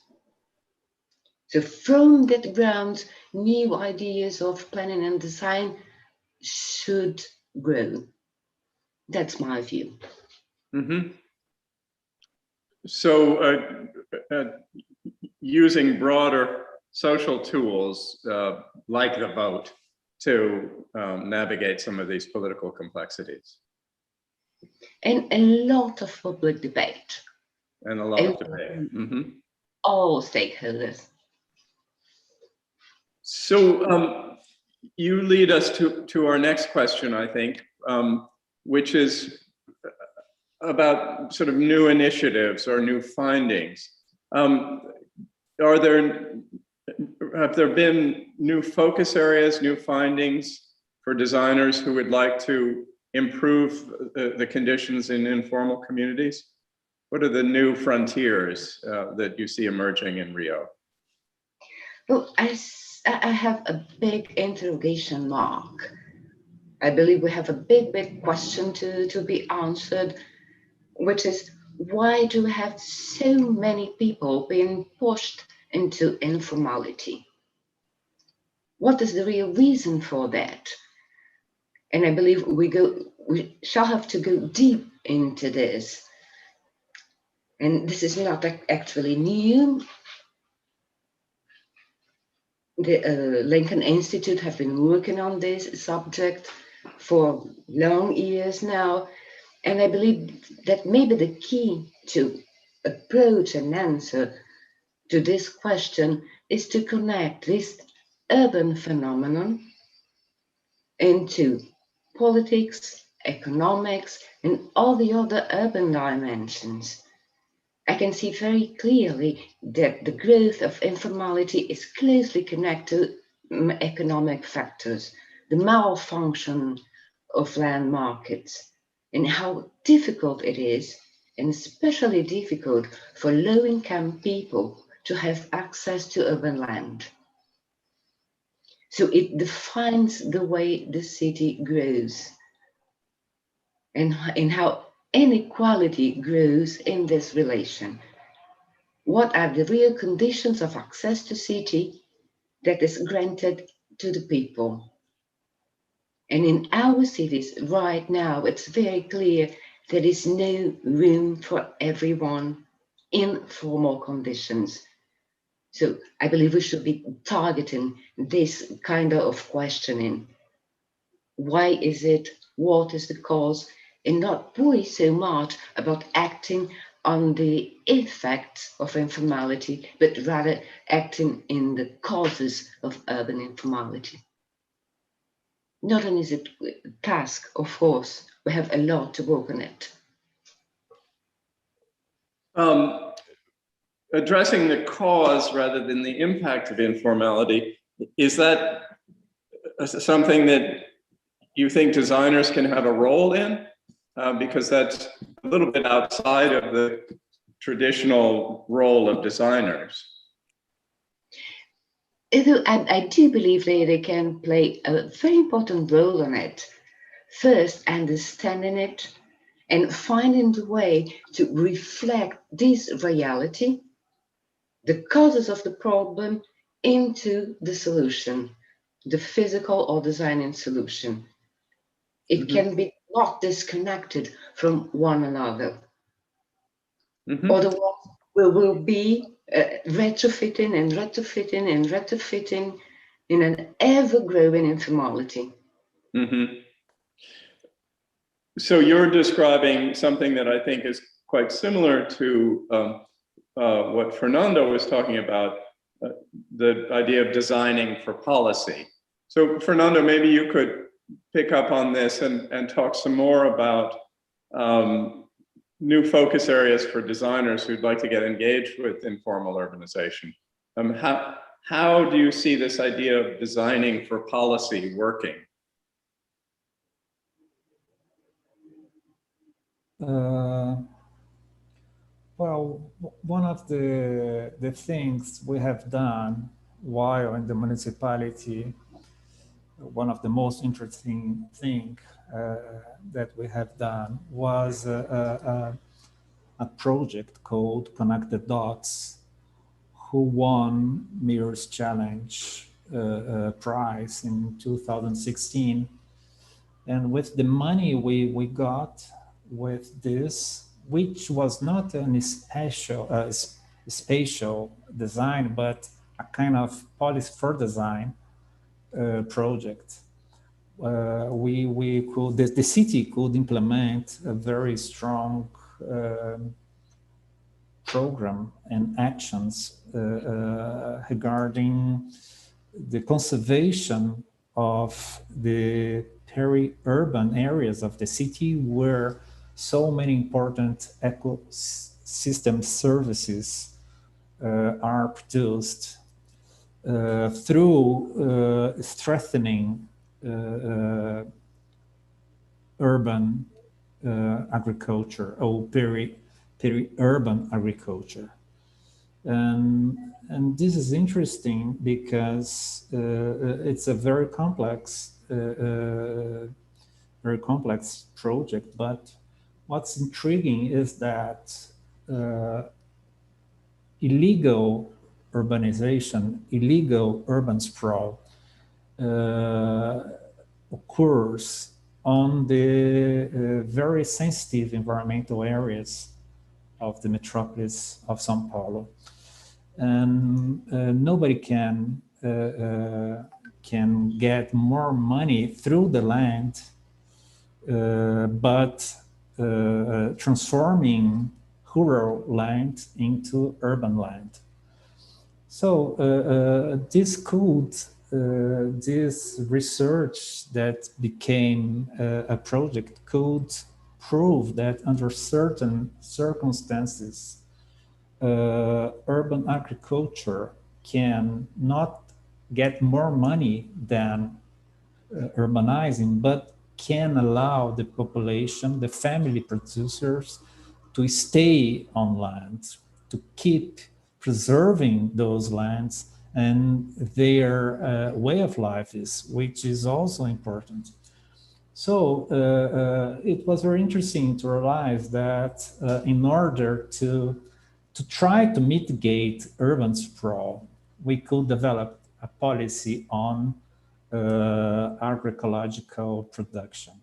So from that ground, new ideas of planning and design should grow. That's my view. So using broader social tools like the vote to navigate some of these political complexities. And a lot of public debate. And a lot of debate. All stakeholders. So you lead us to our next question, I think, which is about sort of new initiatives or new findings. Have there been new focus areas, new findings for designers who would like to improve the conditions in informal communities? What are the new frontiers that you see emerging in Rio? Well, I have a big interrogation mark. I believe we have a big question to be answered, which is, why do we have so many people being pushed into informality? What is the real reason for that? And I believe we shall have to go deep into this. And this is not actually new. The Lincoln Institute have been working on this subject for long years now. And I believe that maybe the key to approach and answer to this question is to connect this urban phenomenon into politics, economics, and all the other urban dimensions. I can see very clearly that the growth of informality is closely connected to economic factors, the malfunction of land markets, and how difficult it is, and especially difficult for low-income people to have access to urban land. So it defines the way the city grows and how inequality grows in this relation. What are the real conditions of access to city that is granted to the people? And in our cities right now, it's very clear there is no room for everyone in formal conditions. So I believe we should be targeting this kind of questioning. Why is it? What is the cause? And not really so much about acting on the effects of informality, but rather acting in the causes of urban informality. Not an easy task, of course. We have a lot to work on it. Addressing the cause rather than the impact of informality, is that something that you think designers can have a role in? Because that's a little bit outside of the traditional role of designers. I do believe they can play a very important role in it. First, understanding it and finding the way to reflect this reality, the causes of the problem, into the solution, the physical or designing solution. It can be not disconnected from one another. Otherwise, we will be retrofitting and retrofitting and retrofitting in an ever-growing informality. So you're describing something that I think is quite similar to what Fernando was talking about, the idea of designing for policy. So Fernando, maybe you could pick up on this and talk some more about new focus areas for designers who'd like to get engaged with informal urbanization. How do you see this idea of designing for policy working? Well, one of the things we have done while in the municipality, one of the most interesting thing that we have done was a project called Connected Dots, who won Mirror's Challenge prize in 2016. And with the money we got with this, which was not a spatial design, but a kind of policy for design project, the city could implement a very strong program and actions regarding the conservation of the peri-urban areas of the city, where so many important ecosystem services are produced through strengthening urban agriculture or peri-urban agriculture. And this is interesting because it's a very complex project, but what's intriguing is that illegal urbanization, illegal urban sprawl occurs on the very sensitive environmental areas of the metropolis of São Paulo. And nobody can get more money through the land but transforming rural land into urban land. So this research that became a project could prove that under certain circumstances, urban agriculture can not get more money than urbanizing, but can allow the population, the family producers, to stay on land, to keep preserving those lands and their way of life which is also important. So it was very interesting to realize that in order to try to mitigate urban sprawl, we could develop a policy on agroecological production.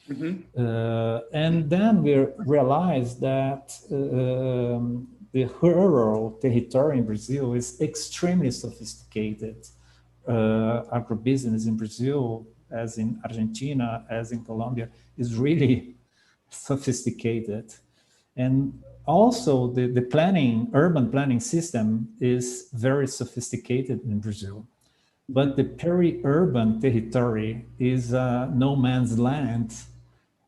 And then we realized that the rural territory in Brazil is extremely sophisticated. Agribusiness in Brazil, as in Argentina, as in Colombia, is really sophisticated. And also the urban planning system is very sophisticated in Brazil. But the peri-urban territory is no man's land.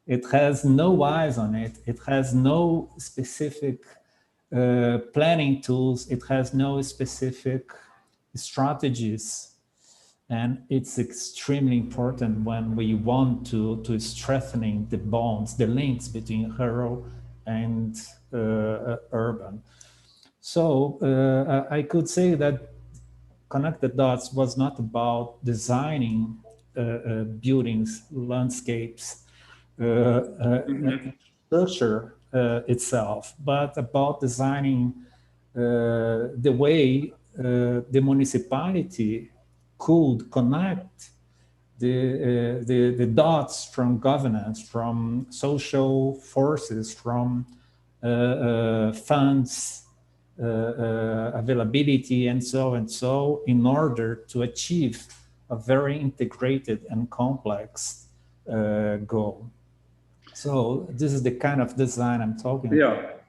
It has no eyes on it. It has no specific planning tools. It has no specific strategies. And it's extremely important when we want to strengthening the bonds, the links between rural and urban. So I could say that Connect the Dots was not about designing buildings, landscapes, structure itself, but about designing the way the municipality could connect the dots from governance, from social forces, from funds, availability, and so in order to achieve a very integrated and complex goal. So this is the kind of design I'm talking about.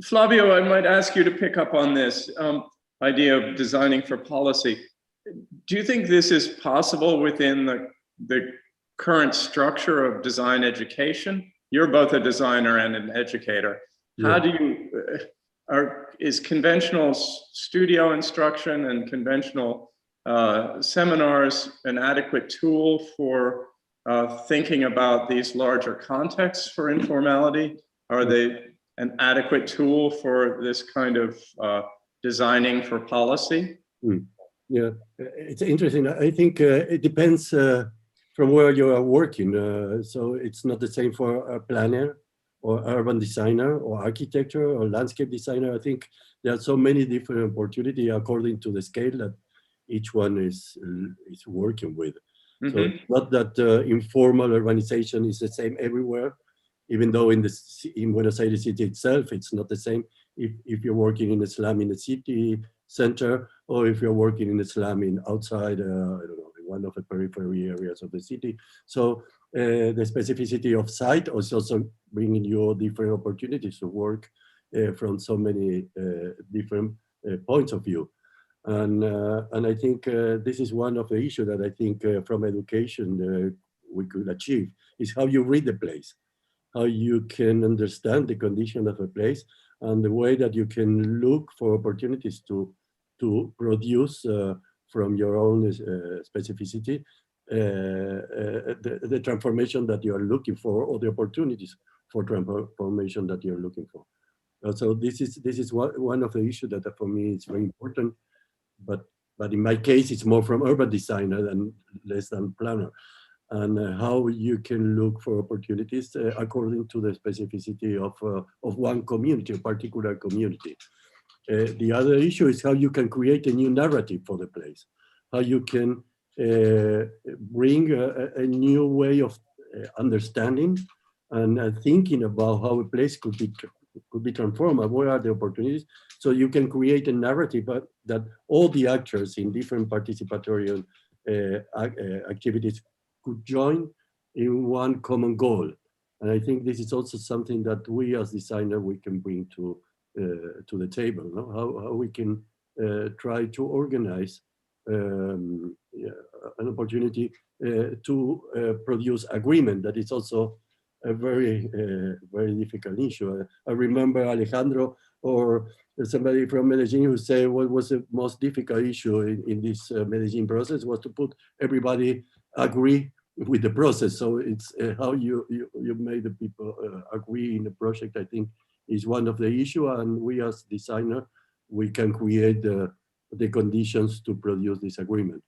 Flavio, I might ask you to pick up on this idea of designing for policy. Do you think this is possible within the current structure of design education? You're both a designer and an educator. How do you, is conventional studio instruction and conventional seminars an adequate tool for thinking about these larger contexts for informality? Are they an adequate tool for this kind of designing for policy? Yeah, it's interesting. I think it depends from where you are working. So it's not the same for a planner or urban designer or architecture or landscape designer. I think there are so many different opportunities according to the scale that each one is working with. So it's not that informal urbanization is the same everywhere, even though in Buenos Aires city itself, it's not the same if you're working in a slum in the city center, or if you're working in a slum outside, I don't know, in one of the periphery areas of the city. So the specificity of site is also bringing you different opportunities to work from so many different points of view. And I think this is one of the issues that I think from education we could achieve, is how you read the place, how you can understand the condition of a place, and the way that you can look for opportunities to produce from your own specificity the transformation that you are looking for, or the opportunities for transformation that you're looking for. So this is one of the issues that for me is very important, but in my case it's more from urban designer and less than planner, and how you can look for opportunities according to the specificity of one community, a particular community. The other issue is how you can create a new narrative for the place, how you can bring a new way of understanding and thinking about how a place could be transformed, and what are the opportunities. So you can create a narrative that all the actors in different participatory activities could join in one common goal. And I think this is also something that we as designers, we can bring to the table, no? How we can try to organize an opportunity to produce agreement. That is also a very difficult issue. I remember Alejandro or somebody from Medellín who said what was the most difficult issue in this Medellín process was to put everybody agree with the process. So it's how you made the people agree in the project, I think, is one of the issue, and we as designer, we can create the conditions to produce this agreement.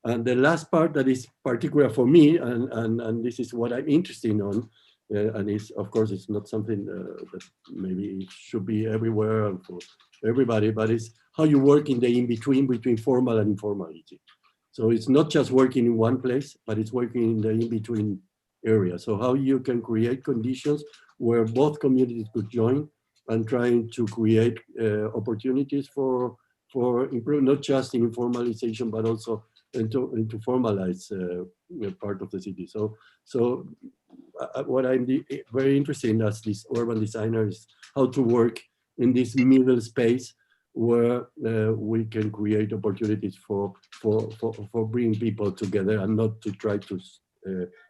And the last part that is particular for me, and this is what I'm interested in, and it's, of course, it's not something that maybe should be everywhere and for everybody, but it's how you work in the in-between between formal and informality. So it's not just working in one place, but it's working in the in-between area. So how you can create conditions where both communities could join and trying to create opportunities for improve, not just in informalization, but also into formalize part of the city. So what I'm very interested in as this urban designer is how to work in this middle space where we can create opportunities for bringing people together and not to try to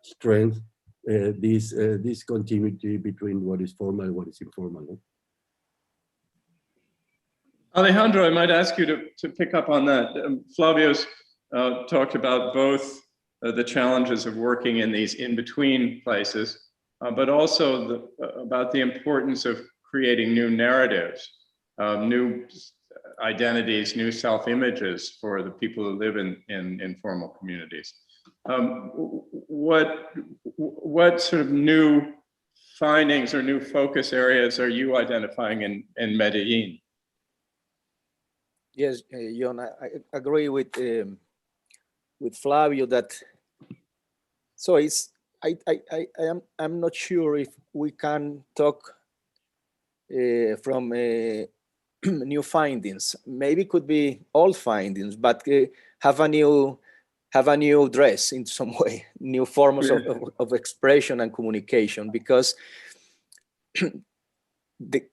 strengthen this continuity between what is formal and what is informal. Alejandro, I might ask you to pick up on that. Flavio's talked about both the challenges of working in these in-between places, but also about the importance of creating new narratives, new identities, new self-images for the people who live in informal communities. What sort of new findings or new focus areas are you identifying in Medellín? Yes, John, I agree with Flavio that. So I'm not sure if we can talk from new findings. Maybe it could be old findings, but have a new dress in some way, new forms of expression and communication, because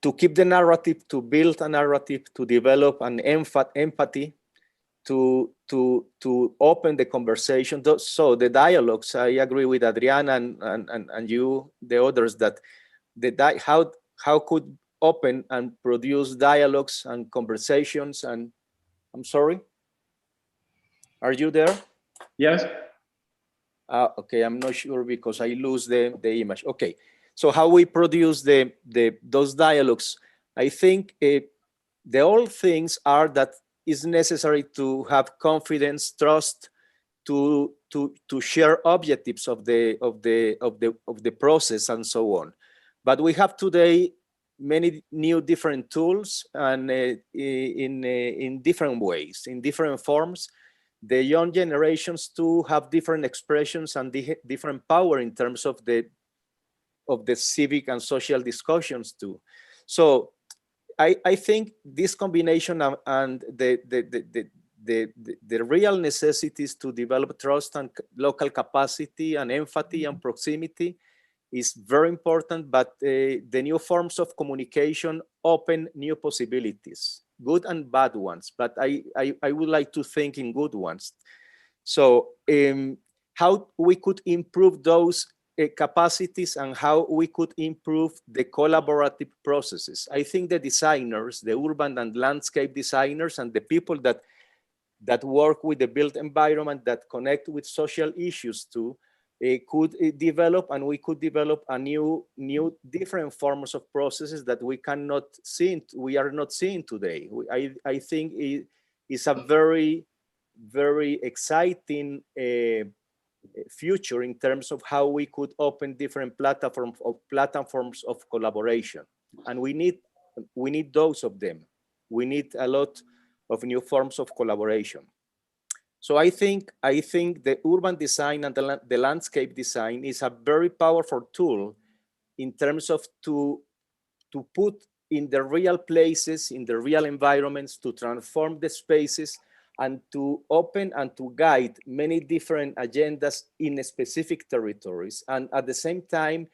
to keep the narrative, to build a narrative, to develop an empathy, to open the conversation. So the dialogues, I agree with Adriana and you, the others, that how could open and produce dialogues and conversations. And I'm sorry, are you there? Yes. Okay, I'm not sure because I lose the image. Okay, so how we produce those dialogues? I think the old things are that it's necessary to have confidence, trust, to share objectives of the process and so on. But we have today many new different tools and in different ways, in different forms. The young generations too have different expressions and different power in terms of the civic and social discussions too. So I think this combination and the real necessities to develop trust and local capacity and empathy and proximity is very important, but the new forms of communication open new possibilities, good and bad ones, but I would like to think in good ones. So how we could improve those capacities and how we could improve the collaborative processes. I think the designers, the urban and landscape designers, and the people that work with the built environment, that connect with social issues too, could develop, and we could develop a new different forms of processes that we cannot see, we are not seeing today. I think it's a very, very exciting future in terms of how we could open different platforms of collaboration, and we need those of them. We need a lot of new forms of collaboration. So I think the urban design and the landscape design is a very powerful tool in terms of to put in the real places, in the real environments, to transform the spaces and to open and to guide many different agendas in specific territories, and at the same time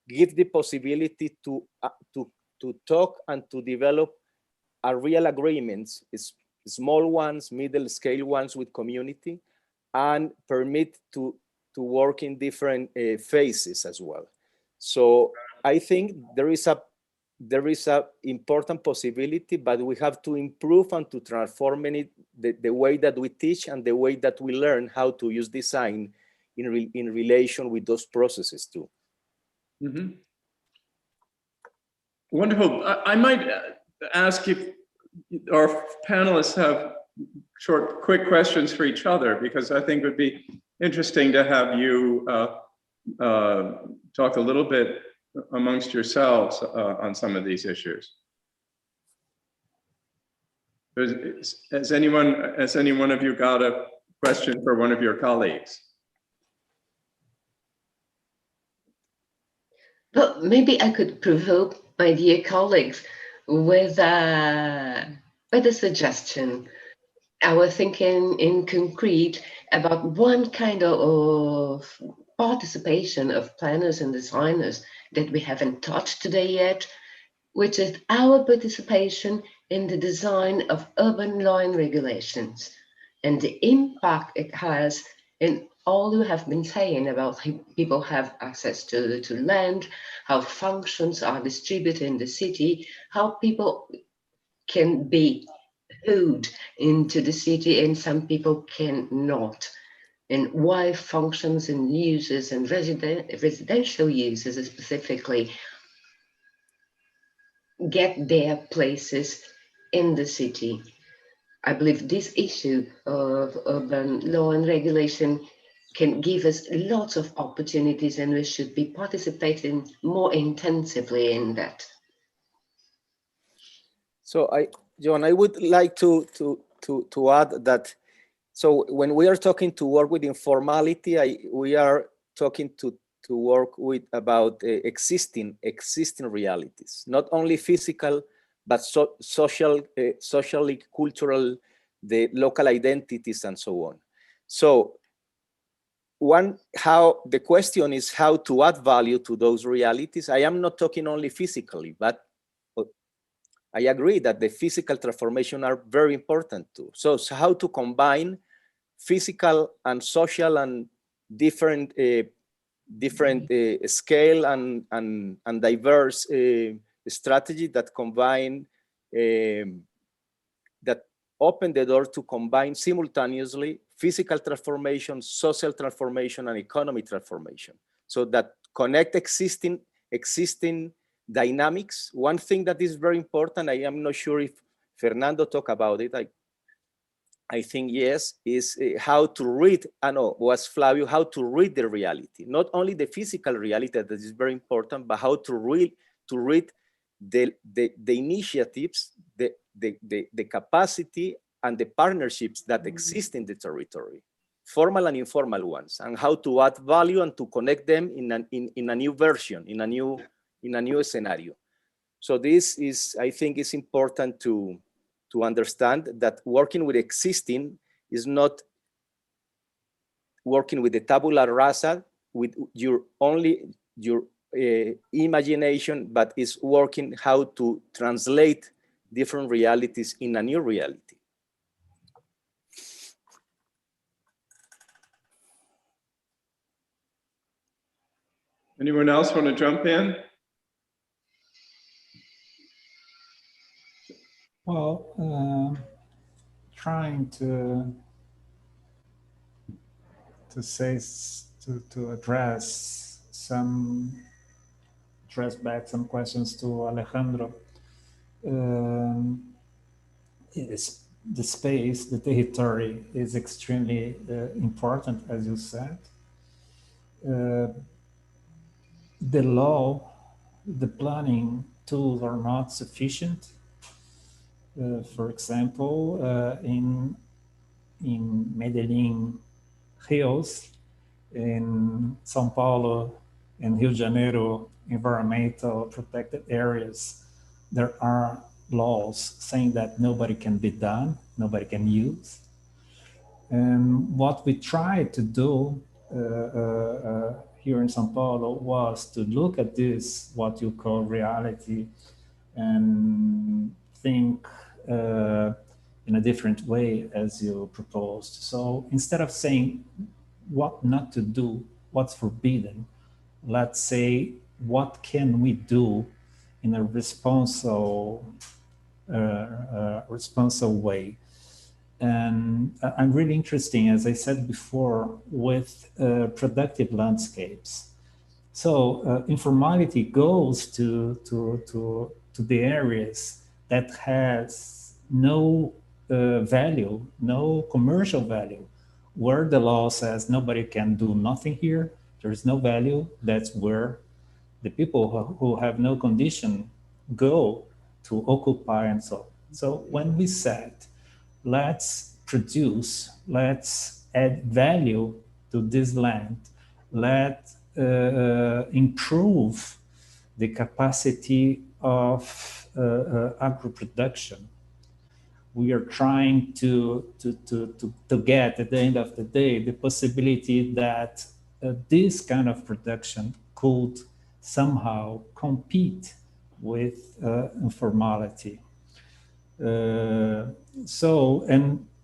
give the possibility to talk and to develop real agreements, small ones, middle scale ones with community, and permit to work in different phases as well. So I think there is a important possibility, but we have to improve and to transform the way that we teach and the way that we learn how to use design in relation with those processes too. Mm-hmm. Wonderful. I might ask if our panelists have short, quick questions for each other, because I think it would be interesting to have you talk a little bit amongst yourselves on some of these issues. Has any one of you got a question for one of your colleagues? Well, maybe I could provoke my dear colleagues with a suggestion. I was thinking in concrete about one kind of participation of planners and designers that we haven't touched today yet, which is our participation in the design of urban law and regulations and the impact it has in all you have been saying about how people have access to land, how functions are distributed in the city, how people can be hood into the city and some people cannot, and why functions and uses and residential uses specifically get their places in the city. I believe this issue of urban law and regulation can give us lots of opportunities, and we should be participating more intensively in that. So John, I would like to add that. So when we are talking to work with informality, we are talking to work with about existing realities, not only physical, but social, socially, cultural, the local identities and so on. So the question is how to add value to those realities. I am not talking only physically, but I agree that the physical transformation are very important too. So how to combine physical and social and different scale and diverse strategy that combine, that open the door to combine simultaneously physical transformation, social transformation, and economic transformation. So that connect existing dynamics. One thing that is very important, I am not sure if Fernando talked about it, I think yes, is how to read, was Flavio, how to read the reality. Not only the physical reality that is very important, but how to read the initiatives, the capacity and the partnerships that exist in the territory, formal and informal ones, and how to add value and to connect them in a new version, in a new scenario. So this is, I think, is important to understand that working with existing is not working with the tabula rasa with your imagination, but is working how to translate different realities in a new reality. Anyone else want to jump in? Well, trying to address back some questions to Alejandro. Is the space, the territory is extremely important, as you said. The law, the planning tools are not sufficient. For example, in Medellín hills, in São Paulo and Rio de Janeiro environmental protected areas, there are laws saying that nobody can be done, nobody can use. And what we tried to do here in São Paulo was to look at this, what you call reality, and think in a different way as you proposed. So instead of saying what not to do, what's forbidden, let's say, what can we do in a responsible way? And I'm really interested, as I said before, with productive landscapes. So informality goes to the areas that has no value, no commercial value, where the law says nobody can do nothing here, there is no value. That's where the people who have no condition go to occupy and so on. So when we said, let's produce, let's add value to this land, let's improve the capacity of agro-production. We are trying to get, at the end of the day, the possibility that this kind of production could somehow compete with informality. And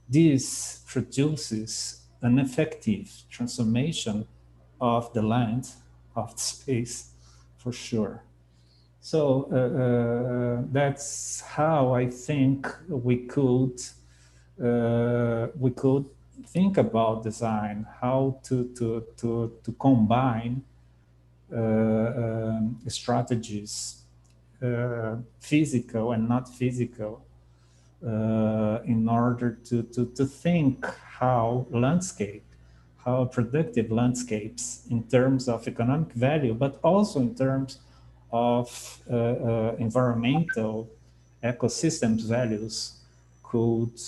this produces an effective transformation of the land, of the space, for sure. So that's how I think we could think about design, how to combine strategies, physical and not physical, in order to think how productive landscapes in terms of economic value, but also in terms of environmental ecosystems values could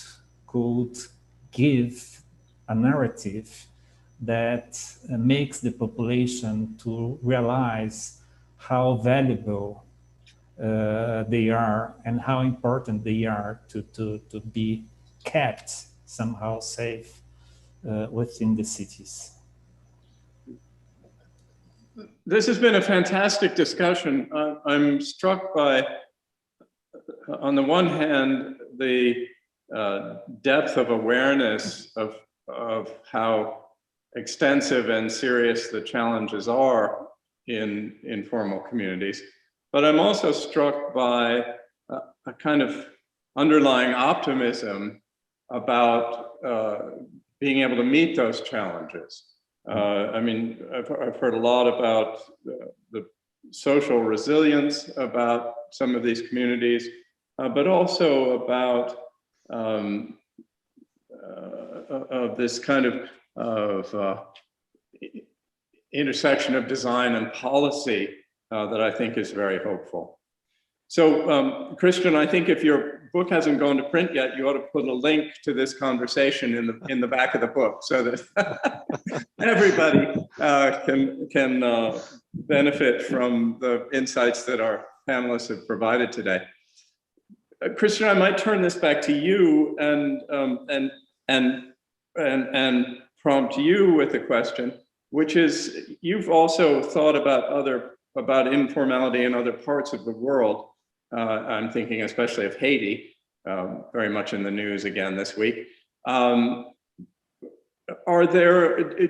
give a narrative that makes the population to realize how valuable they are and how important they are to be kept somehow safe within the cities. This has been a fantastic discussion. I'm struck by, on the one hand, the depth of awareness of how extensive and serious the challenges are in informal communities. But I'm also struck by a kind of underlying optimism about being able to meet those challenges. I mean, I've heard a lot about the social resilience about some of these communities, but also about this kind of intersection of design and policy that I think is very hopeful. So, Christian, I think if your book hasn't gone to print yet, you ought to put a link to this conversation in the back of the book, so that everybody can benefit from the insights that our panelists have provided today. Christian, I might turn this back to you and prompt you with a question, which is, you've also thought about informality in other parts of the world. I'm thinking especially of Haiti, very much in the news again this week. Do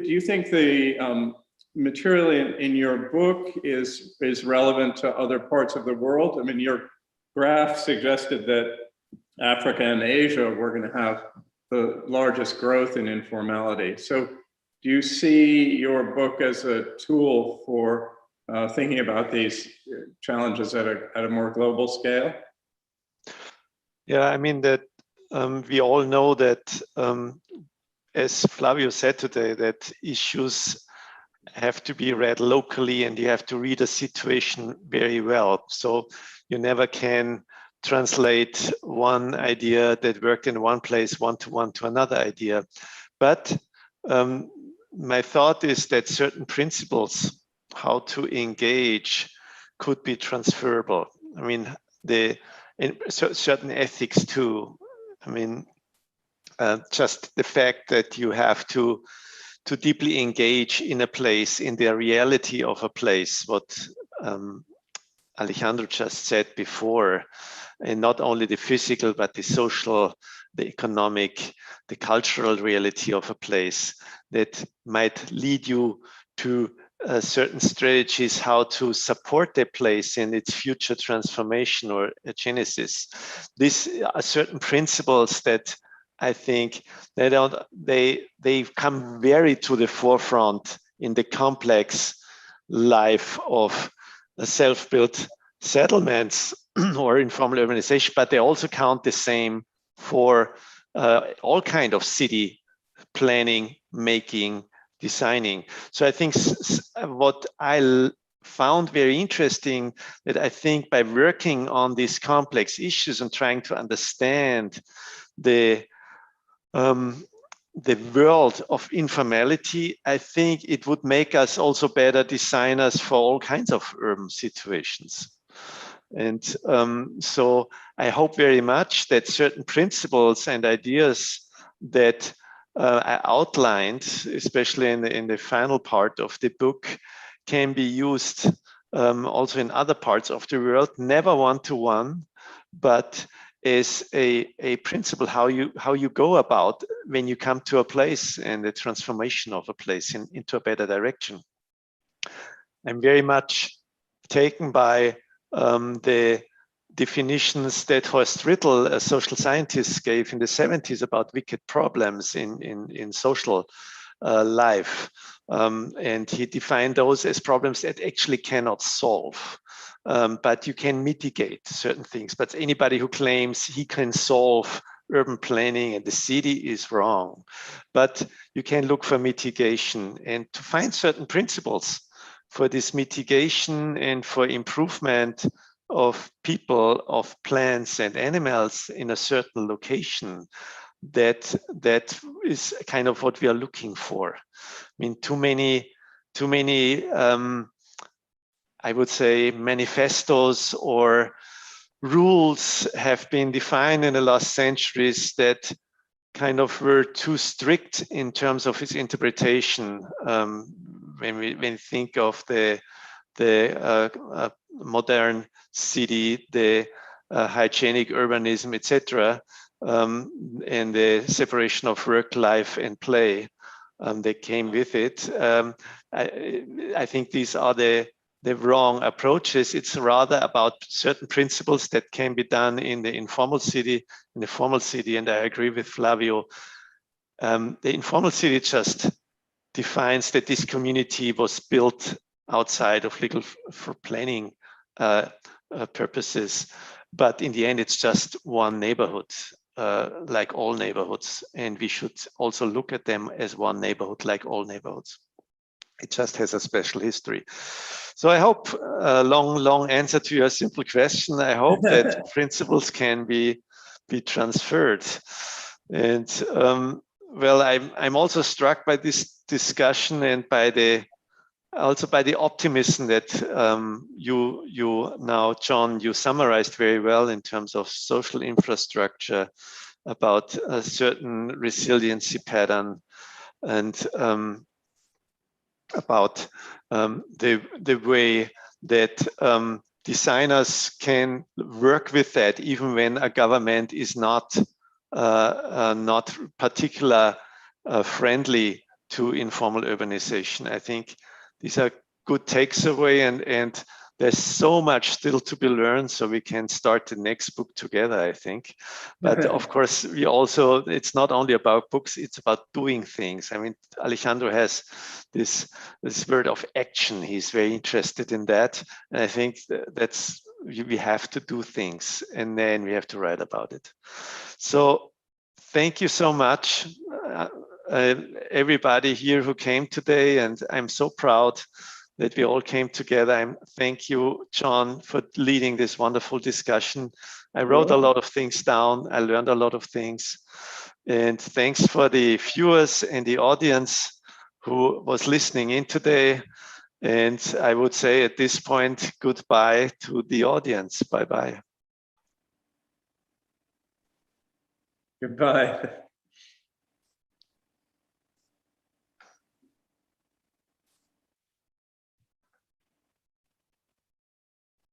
you think the material in your book is relevant to other parts of the world? I mean, your graph suggested that Africa and Asia were going to have the largest growth in informality. So do you see your book as a tool for thinking about these challenges at a more global scale? Yeah, I mean that we all know that, as Flavio said today, that issues have to be read locally and you have to read a situation very well. So you never can translate one idea that worked in one place one-to-one to another idea. But my thought is that certain principles, how to engage, could be transferable. I mean, certain ethics too. I mean, just the fact that you have to deeply engage in a place, in the reality of a place, what Alejandro just said before, and not only the physical, but the social, the economic, the cultural reality of a place, that might lead you to certain strategies how to support the place in its future transformation or genesis. These are certain principles that I think they come very to the forefront in the complex life of self-built settlements or informal urbanization, but they also count the same for all kind of city planning, making, designing. So I think what I found very interesting, that I think by working on these complex issues and trying to understand the world of informality, I think it would make us also better designers for all kinds of urban situations. And so I hope very much that certain principles and ideas that I outlined, especially in the final part of the book, can be used also in other parts of the world, never one-to-one, but is a principle how you go about when you come to a place and the transformation of a place into a better direction. I'm very much taken by the definitions that Horst Rittel, a social scientist, gave in the 70s about wicked problems in social life. And he defined those as problems that actually cannot solve. But you can mitigate certain things. But anybody who claims he can solve urban planning and the city is wrong. But you can look for mitigation and to find certain principles for this mitigation and for improvement of people, of plants and animals in a certain location. That is kind of what we are looking for. I mean, too many I would say manifestos or rules have been defined in the last centuries that kind of were too strict in terms of its interpretation. When we think of the modern city, the hygienic urbanism, etc., and the separation of work, life, and play that came with it. I think these are the wrong approaches. It's rather about certain principles that can be done in the informal city, in the formal city, and I agree with Flavio. The informal city just defines that this community was built outside of legal for planning purposes, but in the end, it's just one neighborhood, like all neighborhoods, and we should also look at them as one neighborhood, like all neighborhoods. It just has a special history. So I hope a long answer to your simple question. I hope that principles can be transferred. And well, I'm also struck by this discussion and by the optimism that you now, John, you summarized very well in terms of social infrastructure, about a certain resiliency pattern, and about the way that designers can work with that, even when a government is not particular friendly to informal urbanization. I think these are good takes away, and there's so much still to be learned, so we can start the next book together, I think. But of course, we also, it's not only about books, it's about doing things. I mean, Alejandro has this word of action. He's very interested in that. And I think that's, we have to do things, and then we have to write about it. So thank you so much, everybody here who came today, and I'm so proud that we all came together. Thank you, John, for leading this wonderful discussion. I wrote a lot of things down. I learned a lot of things. And thanks for the viewers and the audience who was listening in today. And I would say at this point, goodbye to the audience. Bye-bye. Goodbye.